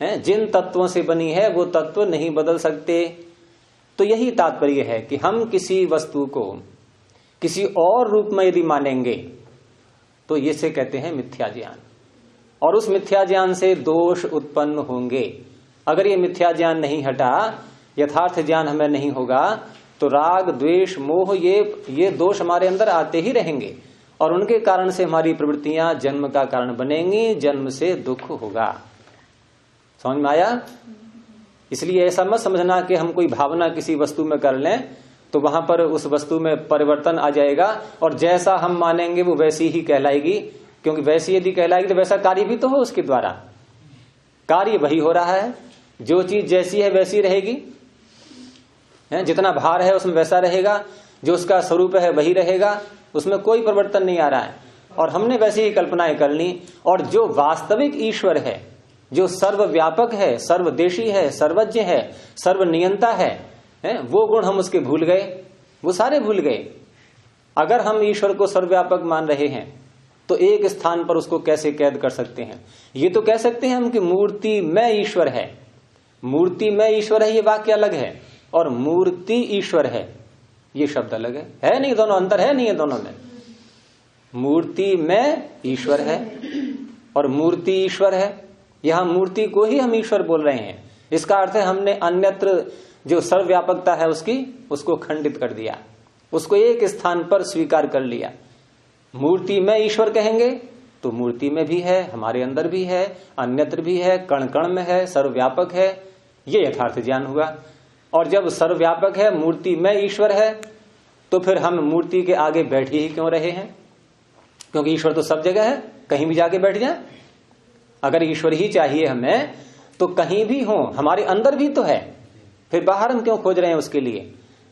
जिन तत्वों से बनी है वो तत्व नहीं बदल सकते। तो यही तात्पर्य है कि हम किसी वस्तु को किसी और रूप में यदि मानेंगे तो ये से कहते हैं मिथ्या ज्ञान, और उस मिथ्या ज्ञान से दोष उत्पन्न होंगे। अगर ये मिथ्या ज्ञान नहीं हटा, यथार्थ ज्ञान हमें नहीं होगा, तो राग द्वेष मोह ये दोष हमारे अंदर आते ही रहेंगे, और उनके कारण से हमारी प्रवृत्तियां जन्म का कारण बनेंगी, जन्म से दुख होगा। समझ में आया? इसलिए ऐसा मत समझना कि हम कोई भावना किसी वस्तु में कर लें तो वहां पर उस वस्तु में परिवर्तन आ जाएगा और जैसा हम मानेंगे वो वैसी ही कहलाएगी, क्योंकि वैसी यदि कहलाएगी तो वैसा कार्य भी तो हो उसके द्वारा। कार्य वही हो रहा है, जो चीज जैसी है वैसी रहेगी, जितना भार है उसमें वैसा रहेगा, जो उसका स्वरूप है वही रहेगा, उसमें कोई परिवर्तन नहीं आ रहा है। और हमने वैसी ही कल्पनाएं कर ली, और जो वास्तविक ईश्वर है, जो सर्वव्यापक है, सर्वदेशी है, सर्वज्ञ है, सर्वनियंता है, वो गुण हम उसके भूल गए, वो सारे भूल गए। अगर हम ईश्वर को सर्वव्यापक मान रहे हैं तो एक स्थान पर उसको कैसे कैद कर सकते हैं? ये तो कह सकते हैं हम कि मूर्ति में ईश्वर है। मूर्ति में ईश्वर है ये वाक्य अलग है, और मूर्ति ईश्वर है ये शब्द अलग है नहीं? दोनों अंतर है नहीं है दोनों में? मूर्ति में ईश्वर है और मूर्ति ईश्वर है। यहां मूर्ति को ही हम ईश्वर बोल रहे हैं। इसका अर्थ है हमने अन्यत्र जो सर्वव्यापकता है उसको खंडित कर दिया, उसको एक स्थान पर स्वीकार कर लिया। मूर्ति में ईश्वर कहेंगे तो मूर्ति में भी है, हमारे अंदर भी है, अन्यत्र भी है, कण कण में है, सर्वव्यापक है, ये यथार्थ ज्ञान हुआ। और जब सर्वव्यापक है, मूर्ति में ईश्वर है, तो फिर हम मूर्ति के आगे बैठे ही क्यों रहे हैं? क्योंकि ईश्वर तो सब जगह है, कहीं भी जाके बैठ जाए। अगर ईश्वर ही चाहिए हमें तो कहीं भी हो, हमारे अंदर भी तो है, फिर बाहर हम क्यों खोज रहे हैं उसके लिए?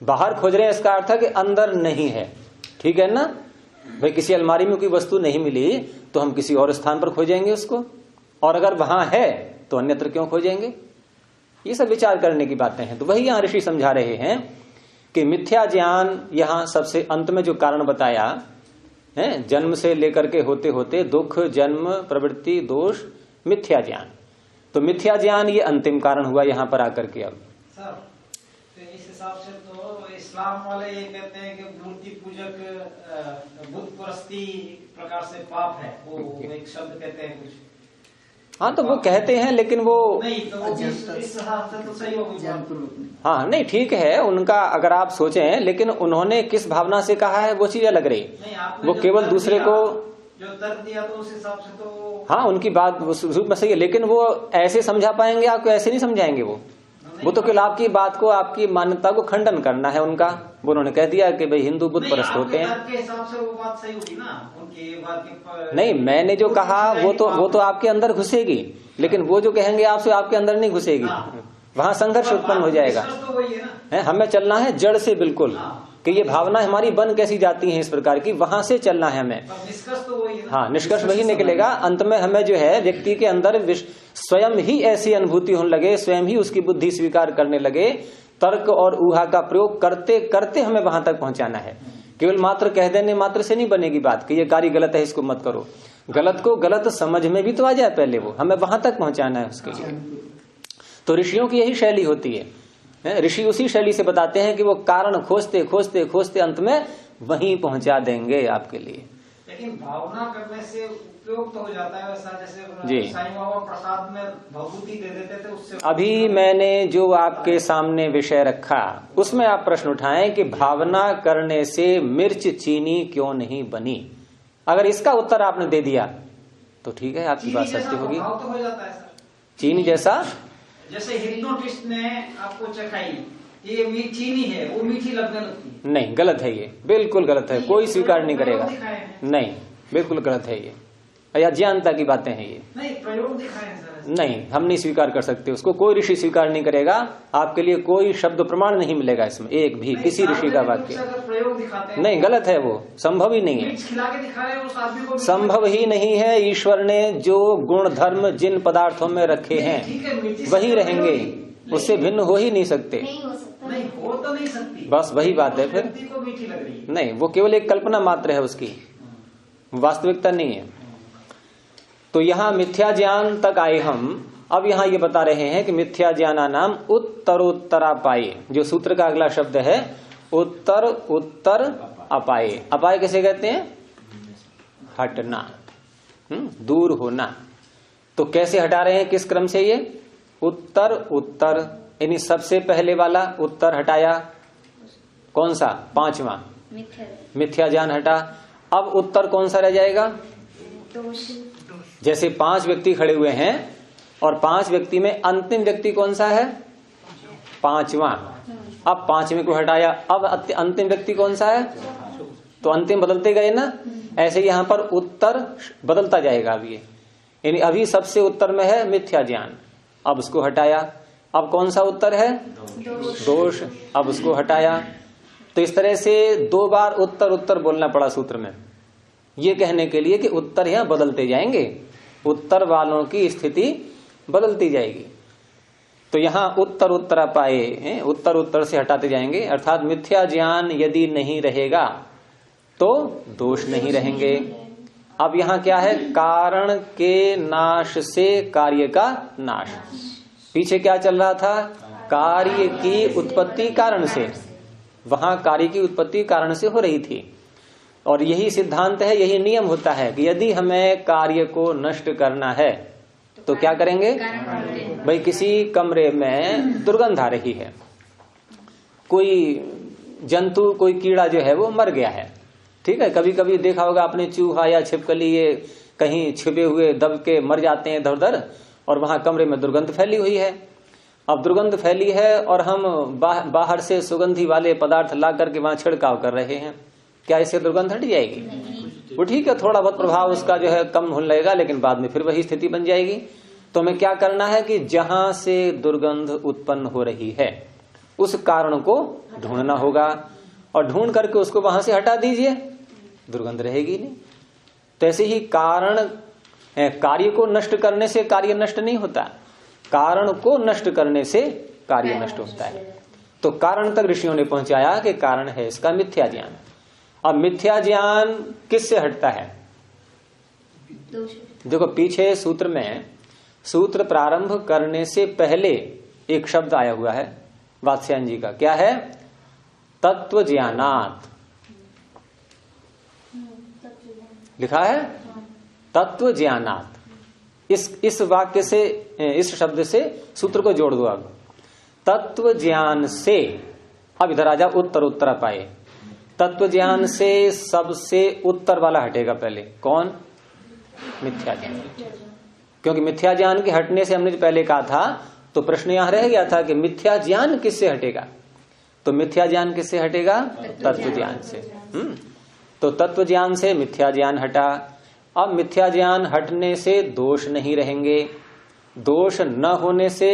बाहर खोज रहे हैं इसका अर्थ है कि अंदर नहीं है। ठीक है ना भाई? किसी अलमारी में कोई वस्तु नहीं मिली तो हम किसी और स्थान पर खोजेंगे उसको, और अगर वहां है तो अन्यत्र क्यों खोजेंगे? ये सब विचार करने की बातें हैं। तो वही यहां ऋषि समझा रहे हैं कि मिथ्या ज्ञान यहां सबसे अंत में जो कारण बताया है, जन्म से लेकर के होते होते दुख, जन्म, प्रवृत्ति, दोष, मिथ्या ज्ञान। तो मिथ्या ज्ञान ये अंतिम कारण हुआ यहां पर आकर के। अब सर तो इस हिसाब से तो इस्लाम वाले ये कहते हैं कि मूर्ति पूजक बुत परस्ती प्रकार से पाप है, वो एक शब्द कहते हैं कुछ। हाँ तो वो कहते हैं, लेकिन वो नहीं तो इस हिसाब से तो सही होगी। हाँ नहीं ठीक है उनका, अगर आप सोचें, लेकिन उन्होंने किस भावना से कहा है वो चीज अलग रही। वो केवल दूसरे को जो तर्क दिया तो उस हिसाब से तो हाँ उनकी बात उस रूप में सही है, लेकिन वो ऐसे समझा पाएंगे आपको? ऐसे नहीं समझाएंगे वो तो केवल आपकी बात को, आपकी मान्यता को खंडन करना है उनका। वो उन्होंने कह दिया कि भाई हिंदू बुत परस्त होते हैं। के हिसाब से वो बात सही होगी ना उनकी बात की। नहीं, मैंने जो कहा वो तो आपके अंदर घुसेगी, लेकिन वो जो कहेंगे आपसे आपके अंदर नहीं घुसेगी। वहां संघर्ष उत्पन्न हो जाएगा। हमें चलना है जड़ से, बिल्कुल, कि ये भावना हमारी बन कैसी जाती है इस प्रकार की, वहां से चलना है हमें। निष्कर्ष तो वही है। हाँ, निष्कर्ष वही निकलेगा। अंत में हमें जो है व्यक्ति के अंदर स्वयं ही ऐसी अनुभूति होने लगे, स्वयं ही उसकी बुद्धि स्वीकार करने लगे, तर्क और ऊहा का प्रयोग करते करते हमें वहां तक पहुंचाना है। केवल मात्र कह देने मात्र से नहीं बनेगी बात कि ये कार्य गलत है, इसको मत करो। गलत को गलत समझ में भी तो आ जाए पहले, वो हमें वहां तक पहुंचाना है उसके लिए। तो ऋषियों की यही शैली होती है। ऋषि उसी शैली से बताते हैं कि वो कारण खोजते खोजते खोजते अंत में वहीं पहुंचा देंगे आपके लिए। लेकिन भावना करने से उपयोग तो हो जाता है वैसा, जी। जैसे साईं बाबा प्रसाद में भभूति दे देते थे, उससे अभी मैंने जो आपके सामने विषय रखा उसमें आप प्रश्न उठाएं कि भावना करने से मिर्च चीनी क्यों नहीं बनी। अगर इसका उत्तर आपने दे दिया तो ठीक है, आपकी बात सत्य होगी। भाव तो हो जाता है सर, चीनी जैसा, जैसे हिप्नोटिस्ट ने आपको चखाई, ये चीनी है, वो मीठी लगने लगती है। नहीं, गलत है, ये बिल्कुल गलत है, कोई स्वीकार नहीं करेगा। दिखाए हैं। नहीं, बिल्कुल गलत है ये, अज्ञानता की बातें हैं ये। नहीं, प्रयोग दिखाए हैं सर। नहीं, हम नहीं स्वीकार कर सकते उसको, कोई ऋषि स्वीकार नहीं करेगा। आपके लिए कोई शब्द प्रमाण नहीं मिलेगा इसमें, एक भी किसी ऋषि का वाक्य प्रयोग दिखाते हैं। नहीं, गलत है, वो संभव ही नहीं है, खिला के दिखा रहे हैं उस आदमी को, संभव ही नहीं है। ईश्वर ने जो गुण धर्म जिन पदार्थों में रखे हैं वही रहेंगे, उससे भिन्न हो ही नहीं सकते। नहीं हो सकता, नहीं हो तो नहीं सकती, बस वही बात है। फिर को मीठी लग रही है। नहीं, वो केवल एक कल्पना मात्र है, उसकी वास्तविकता नहीं है। तो यहाँ मिथ्या ज्ञान तक आए हम। अब यहाँ ये बता रहे हैं कि मिथ्या ज्ञाना नाम उत्तरोत्तरापाये, जो सूत्र का अगला शब्द है उत्तर उत्तर अपाये। अपाय किसे कहते हैं? हटना, दूर होना। तो कैसे हटा रहे हैं, किस क्रम से? ये उत्तर उत्तर, यानी सबसे पहले वाला उत्तर हटाया, कौन सा? पांचवा, मिथ्या ज्ञान हटा। अब उत्तर कौन सा रह जाएगा? जैसे 5 व्यक्ति खड़े हुए हैं और 5 व्यक्ति में अंतिम व्यक्ति कौन सा है? पांचवा। अब 5वें को हटाया, अब अंतिम व्यक्ति कौन सा है? तो अंतिम बदलते गए ना, ऐसे यहाँ पर उत्तर बदलता जाएगा। अब ये यानी अभी सबसे उत्तर में है मिथ्या ज्ञान, अब उसको हटाया। अब कौन सा उत्तर है? दोष, अब उसको हटाया। तो इस तरह से 2 बार उत्तर उत्तर बोलना पड़ा सूत्र में, ये कहने के लिए कि उत्तर यहाँ बदलते जाएंगे, उत्तर वालों की स्थिति बदलती जाएगी। तो यहाँ उत्तर उत्तर पाए, उत्तर उत्तर से हटाते जाएंगे, अर्थात मिथ्या ज्ञान यदि नहीं रहेगा तो दोष नहीं रहेंगे। अब यहाँ क्या है? कारण के नाश से कार्य का नाश। पीछे क्या चल रहा था? कार्य की उत्पत्ति कारण से, वहां कार्य की उत्पत्ति कारण से हो रही थी। और यही सिद्धांत है, यही नियम होता है कि यदि हमें कार्य को नष्ट करना है तो क्या करेंगे? भाई किसी कमरे में दुर्गंध आ रही है, कोई जंतु, कोई कीड़ा जो है वो मर गया है, ठीक है। कभी कभी देखा होगा आपने, चूहा या छिपकली ये कहीं छिपे हुए दब के मर जाते हैं इधर उधर, और वहां कमरे में दुर्गंध फैली हुई है। अब दुर्गंध फैली है और हम बाहर से सुगंधी वाले पदार्थ ला करके वहां छिड़काव कर रहे हैं, क्या इससे दुर्गंध हट जाएगी? वो ठीक है, थोड़ा बहुत प्रभाव उसका जो है कम होने लगेगा, लेकिन बाद में फिर वही स्थिति बन जाएगी। तो हमें क्या करना है कि जहां से दुर्गंध उत्पन्न हो रही है उस कारण को ढूंढना होगा, और ढूंढ करके उसको वहां से हटा दीजिए, दुर्गंध रहेगी नहीं। तो ऐसे ही कारण, कार्य को नष्ट करने से कार्य नष्ट नहीं होता, कारण को नष्ट करने से कार्य नष्ट होता है। तो कारण तक ऋषियों ने पहुंचाया कि कारण है इसका मिथ्या ज्ञान। अब मिथ्या ज्ञान किससे हटता है? देखो पीछे सूत्र में, सूत्र प्रारंभ करने से पहले एक शब्द आया हुआ है वात्स्यायन जी का, क्या है? तत्व ज्ञानात् लिखा है, तत्व ज्ञानात्। इस वाक्य से, इस शब्द से सूत्र को जोड़ दो। अब तत्व ज्ञान से, अब इधर आ जाओ, उत्तर उत्तर पाए। तत्व ज्ञान से सबसे उत्तर वाला हटेगा पहले, कौन? मिथ्या ज्ञान। क्योंकि मिथ्या ज्ञान के हटने से हमने पहले कहा था, तो प्रश्न यहां रह गया था कि मिथ्या ज्ञान किससे हटेगा? तो मिथ्या ज्ञान किससे हटेगा? तत्व ज्ञान से। तो तत्व ज्ञान से मिथ्या ज्ञान हटा। अब मिथ्या ज्ञान हटने से दोष नहीं रहेंगे, दोष न होने से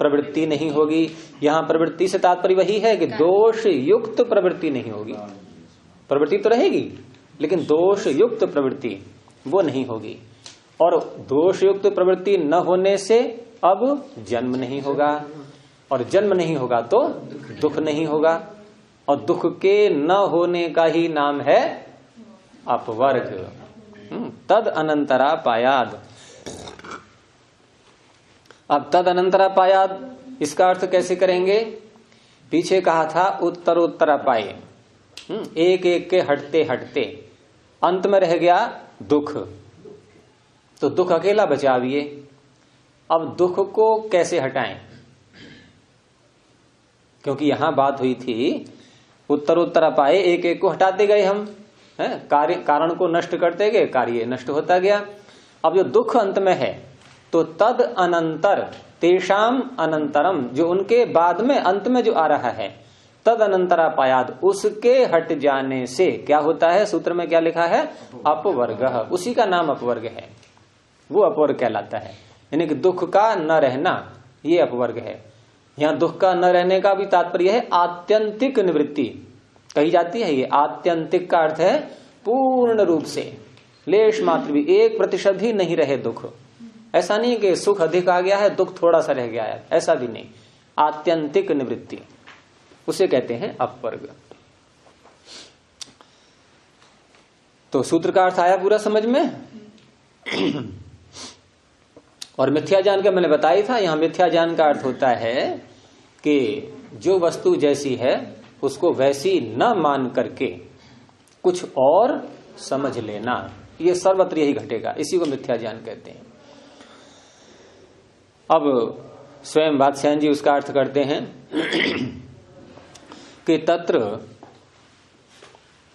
प्रवृत्ति नहीं होगी। यहाँ प्रवृत्ति से तात्पर्य वही है कि दोष युक्त प्रवृत्ति नहीं होगी। प्रवृत्ति तो रहेगी लेकिन दोष युक्त प्रवृत्ति वो नहीं होगी, और दोष युक्त प्रवृत्ति न होने से अब जन्म नहीं होगा, और जन्म नहीं होगा तो दुख नहीं होगा, और दुख के न होने का ही नाम है अपवर्ग। तद अनंतरा पायाद। अब तद अनंतरा पायाद इसका अर्थ कैसे करेंगे? पीछे कहा था उत्तरोत्तर पाए, एक एक के हटते हटते, अंत में रह गया दुख, तो दुख अकेला बचा अब ये। अब दुख को कैसे हटाएं? क्योंकि यहां बात हुई थी उत्तर अपाए, एक एक को हटाते गए हम, कार्य कारण को नष्ट करते गए, कार्य नष्ट होता गया। अब जो दुख अंत में है तो तद अनंतर तेषाम अनंतरम, जो उनके बाद में अंत में जो आ रहा है, तद अनंतरापायाद, उसके हट जाने से क्या होता है? सूत्र में क्या लिखा है? अपवर्ग, उसी का नाम अपवर्ग है, वो अपवर्ग कहलाता है। यानी कि दुख का न रहना, ये अपवर्ग है। यहाँ दुख का न रहने का भी तात्पर्य है आत्यंतिक निवृत्ति कही जाती है। ये आत्यंतिक का अर्थ है पूर्ण रूप से, लेश मात्र भी 1% भी नहीं रहे दुख। ऐसा नहीं कि सुख अधिक आ गया है, दुख थोड़ा सा रह गया है, ऐसा भी नहीं। आत्यंतिक निवृत्ति, उसे कहते हैं अपवर्ग। तो सूत्र का अर्थ आया पूरा समझ में? और मिथ्या ज्ञान का मैंने बताया था, यहां मिथ्या ज्ञान का अर्थ होता है कि जो वस्तु जैसी है उसको वैसी न मान करके कुछ और समझ लेना, ये सर्वत्र यही घटेगा, इसी को मिथ्या ज्ञान कहते हैं। अब स्वयं वात्स्यायन जी उसका अर्थ करते हैं कि तत्र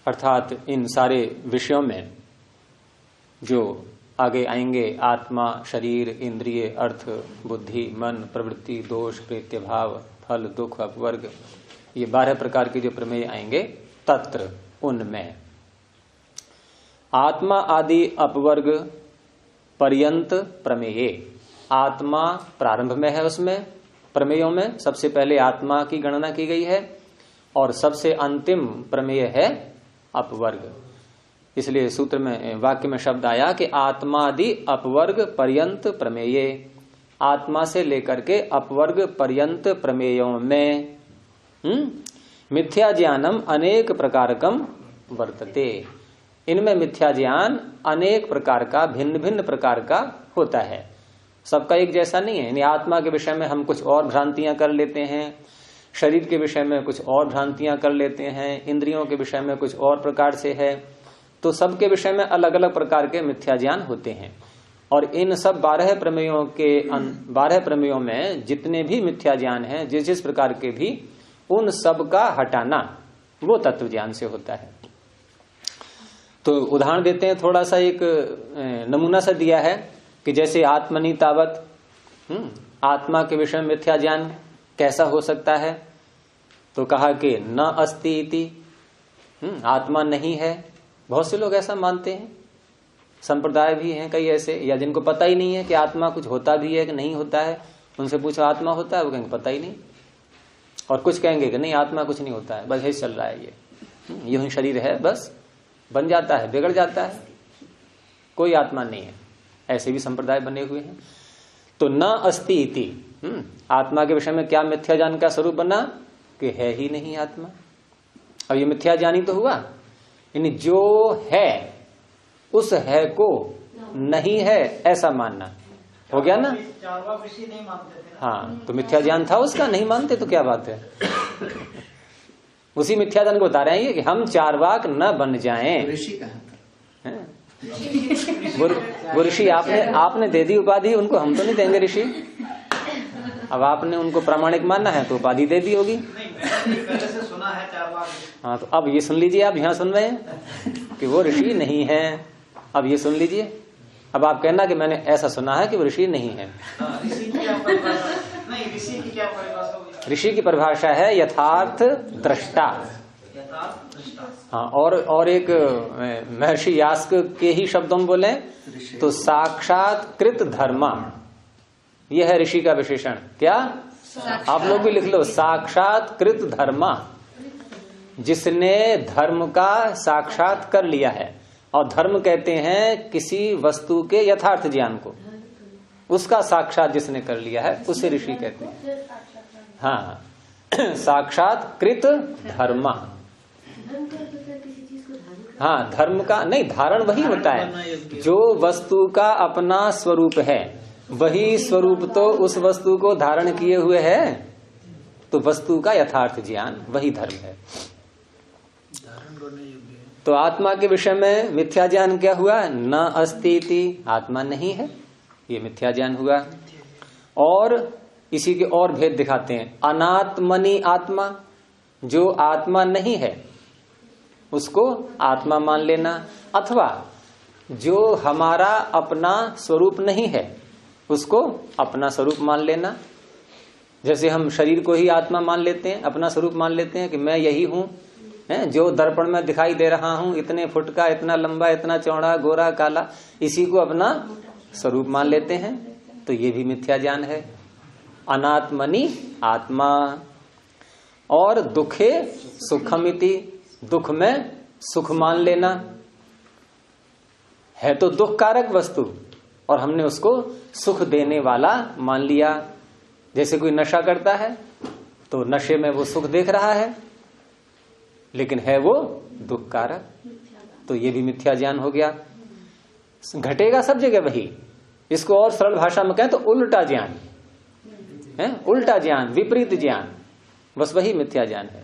अर्थात इन सारे विषयों में जो आगे आएंगे, आत्मा, शरीर, इंद्रिय, अर्थ, बुद्धि, मन, प्रवृत्ति, दोष, प्रेत्य भाव, फल, दुख, अपवर्ग, ये 12 प्रकार के जो प्रमेय आएंगे, तत्र उनमें आत्मा आदि अपवर्ग पर्यंत प्रमेय, आत्मा प्रारंभ में है। उसमें प्रमेयों में सबसे पहले आत्मा की गणना की गई है और सबसे अंतिम प्रमेय है अपवर्ग। इसलिए सूत्र में, वाक्य में शब्द आया कि आत्मादि अपवर्ग पर्यंत प्रमेय, आत्मा से लेकर के अपवर्ग पर्यंत प्रमेयों में मिथ्या ज्ञानम अनेक प्रकारकम वर्तते। इनमें मिथ्या ज्ञान अनेक प्रकार का, भिन्न भिन्न प्रकार का होता है, सबका एक जैसा नहीं है। यानी आत्मा के विषय में हम कुछ और भ्रांतियां कर लेते हैं, शरीर के विषय में कुछ और भ्रांतियां कर लेते हैं, इंद्रियों के विषय में कुछ और प्रकार से है। तो सबके विषय में अलग अलग प्रकार के मिथ्या ज्ञान होते हैं। और इन सब 12 प्रमेयों में जितने भी मिथ्या ज्ञान हैं, जिस जिस प्रकार के भी, उन सब का हटाना वो तत्व ज्ञान से होता है। तो उदाहरण देते हैं, थोड़ा सा एक नमूना सा दिया है कि जैसे आत्मनि तावत, आत्मा के विषय में मिथ्या ज्ञान कैसा हो सकता है? तो कहा कि न अस्ति इति, आत्मा नहीं है। बहुत से लोग ऐसा मानते हैं, संप्रदाय भी हैं कई ऐसे, या जिनको पता ही नहीं है कि आत्मा कुछ होता भी है कि नहीं होता है। उनसे पूछो आत्मा होता है, वो कहेंगे पता ही नहीं। और कुछ कहेंगे कि नहीं, आत्मा कुछ नहीं होता है, बस ऐसे चल रहा है, ये यूं शरीर है, बस बन जाता है, बिगड़ जाता है, कोई आत्मा नहीं है। ऐसे भी संप्रदाय बने हुए हैं। तो न अस्ति इति, आत्मा के विषय में क्या मिथ्या ज्ञान का स्वरूप बना कि है ही नहीं आत्मा। अब ये मिथ्या ज्ञान ही तो हुआ, यानी जो है उस है को नहीं है ऐसा मानना हो गया ना। नहीं मानते थे। हाँ, तो मिथ्या ज्ञान था उसका, नहीं मानते तो क्या बात है। उसी मिथ्या ज्ञान को बता रहे हैं कि हम चारवाक न बन जाएं। ऋषि कहा था, वो ऋषि आपने दे दी उपाधि उनको, हम तो नहीं देंगे ऋषि। अब आपने उनको प्रामाणिक मानना है तो उपाधि दे दी होगी। पहले से सुना है चारवाक। हाँ, तो अब ये सुन लीजिए, आप यहाँ सुन रहे हैं कि वो ऋषि नहीं है। अब ये सुन लीजिए, अब आप कहना कि मैंने ऐसा सुना है कि वो ऋषि नहीं है। ऋषि की क्या परिभाषा? नहीं, ऋषि की क्या परिभाषा होगी? ऋषि की परिभाषा है यथार्थ दृष्टा। हाँ, और एक महर्षि यास्क के ही शब्दों में बोले तो साक्षात्कृत धर्मा, यह है ऋषि का विशेषण। क्या? आप लोग भी लिख लो, साक्षात्कृत धर्मा, जिसने धर्म का साक्षात कर लिया है। और धर्म कहते हैं किसी वस्तु के यथार्थ ज्ञान को, उसका साक्षात जिसने कर लिया है उसे ऋषि कहते हैं। हाँ, साक्षात्कृत धर्मा। हाँ, धर्म का नहीं, धारण वही होता है जो वस्तु का अपना स्वरूप है, वही स्वरूप तो उस वस्तु को धारण किए हुए है। तो वस्तु का यथार्थ ज्ञान वही धर्म है। तो आत्मा के विषय में मिथ्या ज्ञान क्या हुआ? न अस्ति इति, आत्मा नहीं है, ये मिथ्या ज्ञान हुआ। और इसी के और भेद दिखाते हैं। अनात्मनि आत्मा, जो आत्मा नहीं है उसको आत्मा मान लेना, अथवा जो हमारा अपना स्वरूप नहीं है उसको अपना स्वरूप मान लेना। जैसे हम शरीर को ही आत्मा मान लेते हैं, अपना स्वरूप मान लेते हैं कि मैं यही हूं, जो दर्पण में दिखाई दे रहा हूं, इतने फुट का, इतना लंबा, इतना चौड़ा, गोरा काला, इसी को अपना स्वरूप मान लेते हैं। तो ये भी मिथ्या ज्ञान है। अनात्मनि आत्मा। और दुखे सुखमिति, दुख में सुख मान लेना। है तो दुख कारक वस्तु और हमने उसको सुख देने वाला मान लिया। जैसे कोई नशा करता है तो नशे में वो सुख देख रहा है, लेकिन है वो दुख कारक, तो ये भी मिथ्या ज्ञान हो गया। घटेगा सब जगह वही। इसको और सरल भाषा में कहें तो उल्टा ज्ञान है, उल्टा ज्ञान, विपरीत ज्ञान, बस वही मिथ्या ज्ञान है।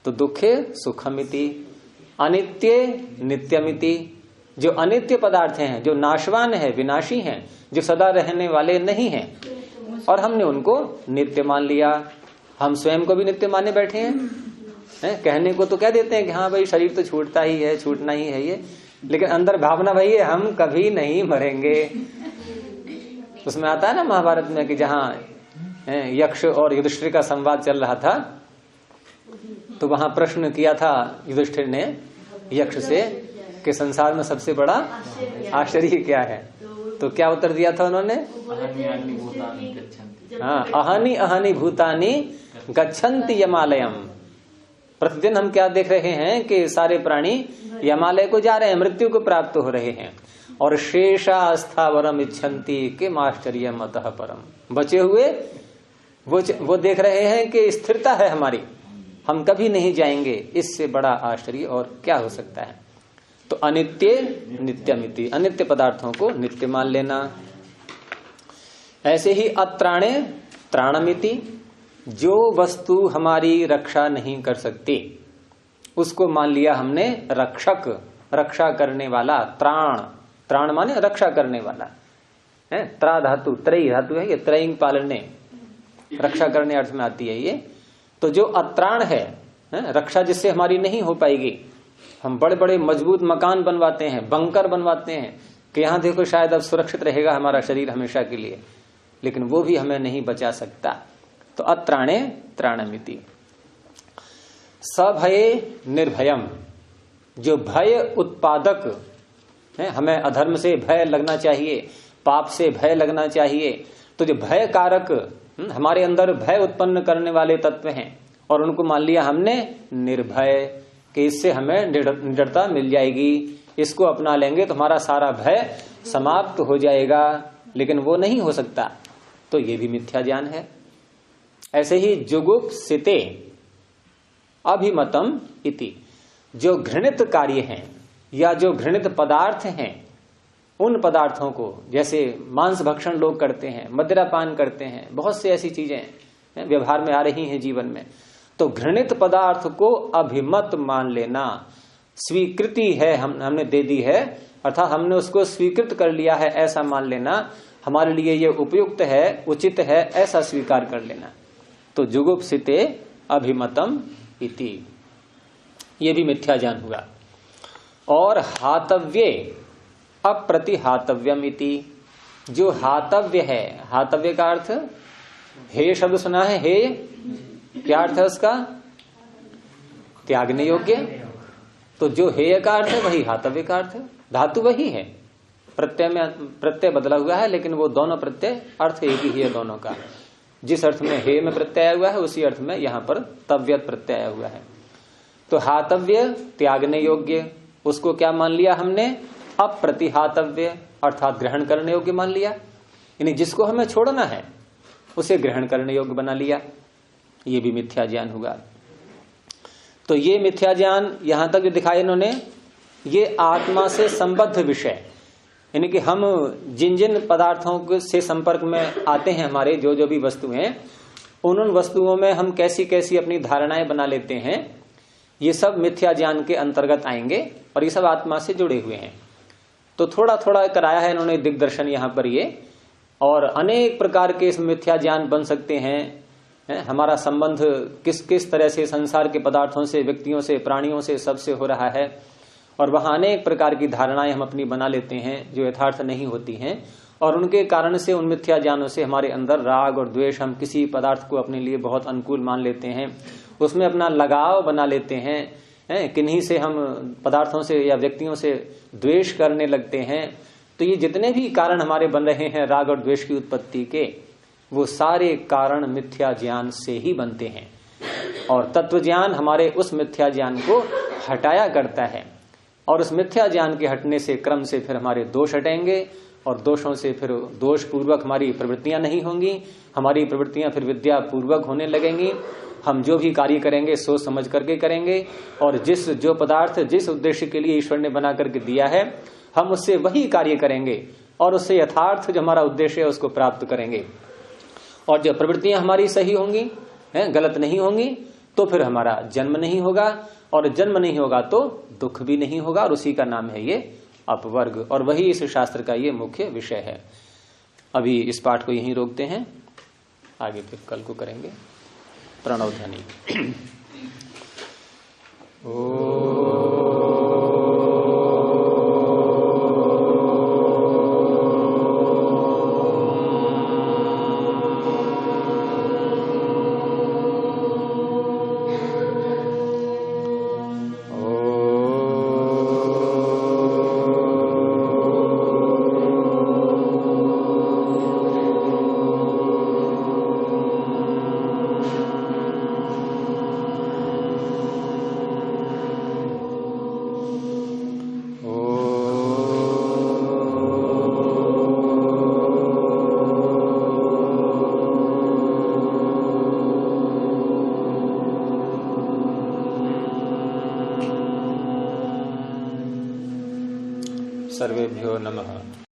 तो दुखे सुखमिति, अनित्य नित्यमिति, जो अनित्य पदार्थ हैं, जो नाशवान है, विनाशी हैं, जो सदा रहने वाले नहीं हैं, और हमने उनको नित्य मान लिया। हम स्वयं को भी नित्य माने बैठे हैं। कहने को तो कह देते हैं कि हाँ भाई शरीर तो छूटता ही है, छूटना ही है ये, लेकिन अंदर भावना वही है, हम कभी नहीं मरेंगे। उसमें आता है ना महाभारत में कि जहाँ यक्ष और युधिष्ठिर का संवाद चल रहा था, तो वहां प्रश्न किया था युधिष्ठिर ने यक्ष से कि संसार में सबसे बड़ा आश्चर्य क्या है? तो क्या उत्तर दिया था उन्होंने? हाँ, अहानि अहानि भूतानि गच्छन्ति यमालयम। प्रतिदिन हम क्या देख रहे हैं कि सारे प्राणी यमालय को जा रहे हैं, मृत्यु को प्राप्त हो रहे हैं। और शेषास्थावरम इच्छन्ति के आश्चर्य मतः परम, बचे हुए वो देख रहे हैं कि स्थिरता है हमारी, हम कभी नहीं जाएंगे, इससे बड़ा आश्चर्य और क्या हो सकता है। तो अनित्य नित्यमिति, अनित्य पदार्थों को नित्य मान लेना। ऐसे ही अत्राणे त्राणमिति, जो वस्तु हमारी रक्षा नहीं कर सकती उसको मान लिया हमने रक्षक, रक्षा करने वाला। त्राण, त्राण माने रक्षा करने वाला है। त्रा धातु, त्रयी धातु है, ये त्रयिंग पालने, रक्षा करने अर्थ में आती है ये। तो जो अत्राण है, रक्षा जिससे हमारी नहीं हो पाएगी, हम बड़े बड़े मजबूत मकान बनवाते हैं, बंकर बनवाते हैं कि यहां देखो शायद अब सुरक्षित रहेगा हमारा शरीर हमेशा के लिए, लेकिन वो भी हमें नहीं बचा सकता। तो अत्राणे त्राणमिति। सभये निर्भयम, जो भय उत्पादक है, हमें अधर्म से भय लगना चाहिए, पाप से भय लगना चाहिए। तो जो भय कारक, हमारे अंदर भय उत्पन्न करने वाले तत्व हैं, और उनको मान लिया हमने निर्भय, कि इससे हमें निडरता मिल जाएगी, इसको अपना लेंगे तो हमारा सारा भय समाप्त हो जाएगा, लेकिन वो नहीं हो सकता। तो ये भी मिथ्या ज्ञान है। ऐसे ही जुगुप्सिते अभिमतम इति, जो घृणित कार्य हैं या जो घृणित पदार्थ हैं, उन पदार्थों को, जैसे मांस भक्षण लोग करते हैं, मदिरा पान करते हैं, बहुत सी ऐसी चीजें व्यवहार में आ रही हैं जीवन में, तो घृणित पदार्थ को अभिमत मान लेना। स्वीकृति है, हमने दे दी है, अर्थात हमने उसको स्वीकृत कर लिया है, ऐसा मान लेना, हमारे लिए ये उपयुक्त है, उचित है, ऐसा स्वीकार कर लेना। तो जुगुप्सिते अभिमतम इति, ये भी मिथ्या ज्ञान हुआ। और हातव्ये अप्रतिहातव्यम इति, जो हातव्य है, हातव्य का अर्थ, हे शब्द सुना है, हे क्या अर्थ है उसका? त्यागने योग्य। तो जो हेय का अर्थ है वही हातव्य का अर्थ है, धातु वही है, प्रत्यय में प्रत्यय बदला हुआ है, लेकिन वो दोनों प्रत्यय अर्थ एक ही है दोनों का। जिस अर्थ में हे में प्रत्यय आया हुआ है उसी अर्थ में यहाँ पर तव्यत प्रत्यय आया हुआ है। तो हातव्य त्यागने योग्य, उसको क्या मान लिया हमने? अप्रतिहातव्य, अर्थात ग्रहण करने योग्य मान लिया, यानी जिसको हमें छोड़ना है उसे ग्रहण करने योग्य बना लिया। ये भी मिथ्या ज्ञान हुआ। तो ये मिथ्या ज्ञान यहां तक जो दिखाया इन्होंने, ये आत्मा से संबद्ध विषय, यानी कि हम जिन जिन पदार्थों से संपर्क में आते हैं, हमारे जो जो भी वस्तु हैं, उन वस्तुओं में हम कैसी कैसी अपनी धारणाएं बना लेते हैं, ये सब मिथ्या ज्ञान के अंतर्गत आएंगे और ये सब आत्मा से जुड़े हुए हैं। तो थोड़ा थोड़ा कराया है इन्होंने दिग्दर्शन यहाँ पर ये, और अनेक प्रकार के इस मिथ्या ज्ञान बन सकते हैं। हमारा संबंध किस किस तरह से संसार के पदार्थों से, व्यक्तियों से, प्राणियों से, सबसे हो रहा है, और वहां अनेक प्रकार की धारणाएं हम अपनी बना लेते हैं जो यथार्थ नहीं होती हैं, और उनके कारण से, उन मिथ्या ज्ञानों से हमारे अंदर राग और द्वेष, हम किसी पदार्थ को अपने लिए बहुत अनुकूल मान लेते हैं, उसमें अपना लगाव बना लेते हैं, किन्हीं से हम पदार्थों से या व्यक्तियों से द्वेष करने लगते हैं। तो ये जितने भी कारण हमारे बन रहे हैं राग और द्वेष की उत्पत्ति के, वो सारे कारण मिथ्या ज्ञान से ही बनते हैं। और तत्व ज्ञान हमारे उस मिथ्या ज्ञान को हटाया करता है, और उस मिथ्या ज्ञान के हटने से क्रम से फिर हमारे दोष हटेंगे, और दोषों से फिर दोष पूर्वक हमारी प्रवृत्तियां नहीं होंगी, हमारी प्रवृत्तियां फिर विद्या पूर्वक होने लगेंगी। हम जो भी कार्य करेंगे सोच समझ करके करेंगे, और जो पदार्थ जिस उद्देश्य के लिए ईश्वर ने बना करके दिया है, हम उससे वही कार्य करेंगे और उससे यथार्थ जो हमारा उद्देश्य है उसको प्राप्त करेंगे। और जो प्रवृत्तियां हमारी सही होंगी, गलत नहीं होंगी, तो फिर हमारा जन्म नहीं होगा, और जन्म नहीं होगा तो दुख भी नहीं होगा, और उसी का नाम है ये अपवर्ग। और वही इस शास्त्र का ये मुख्य विषय है। अभी इस पाठ को यहीं रोकते हैं, आगे फिर कल को करेंगे। प्रणव ध्वनि। सर्वेभ्यो नमः।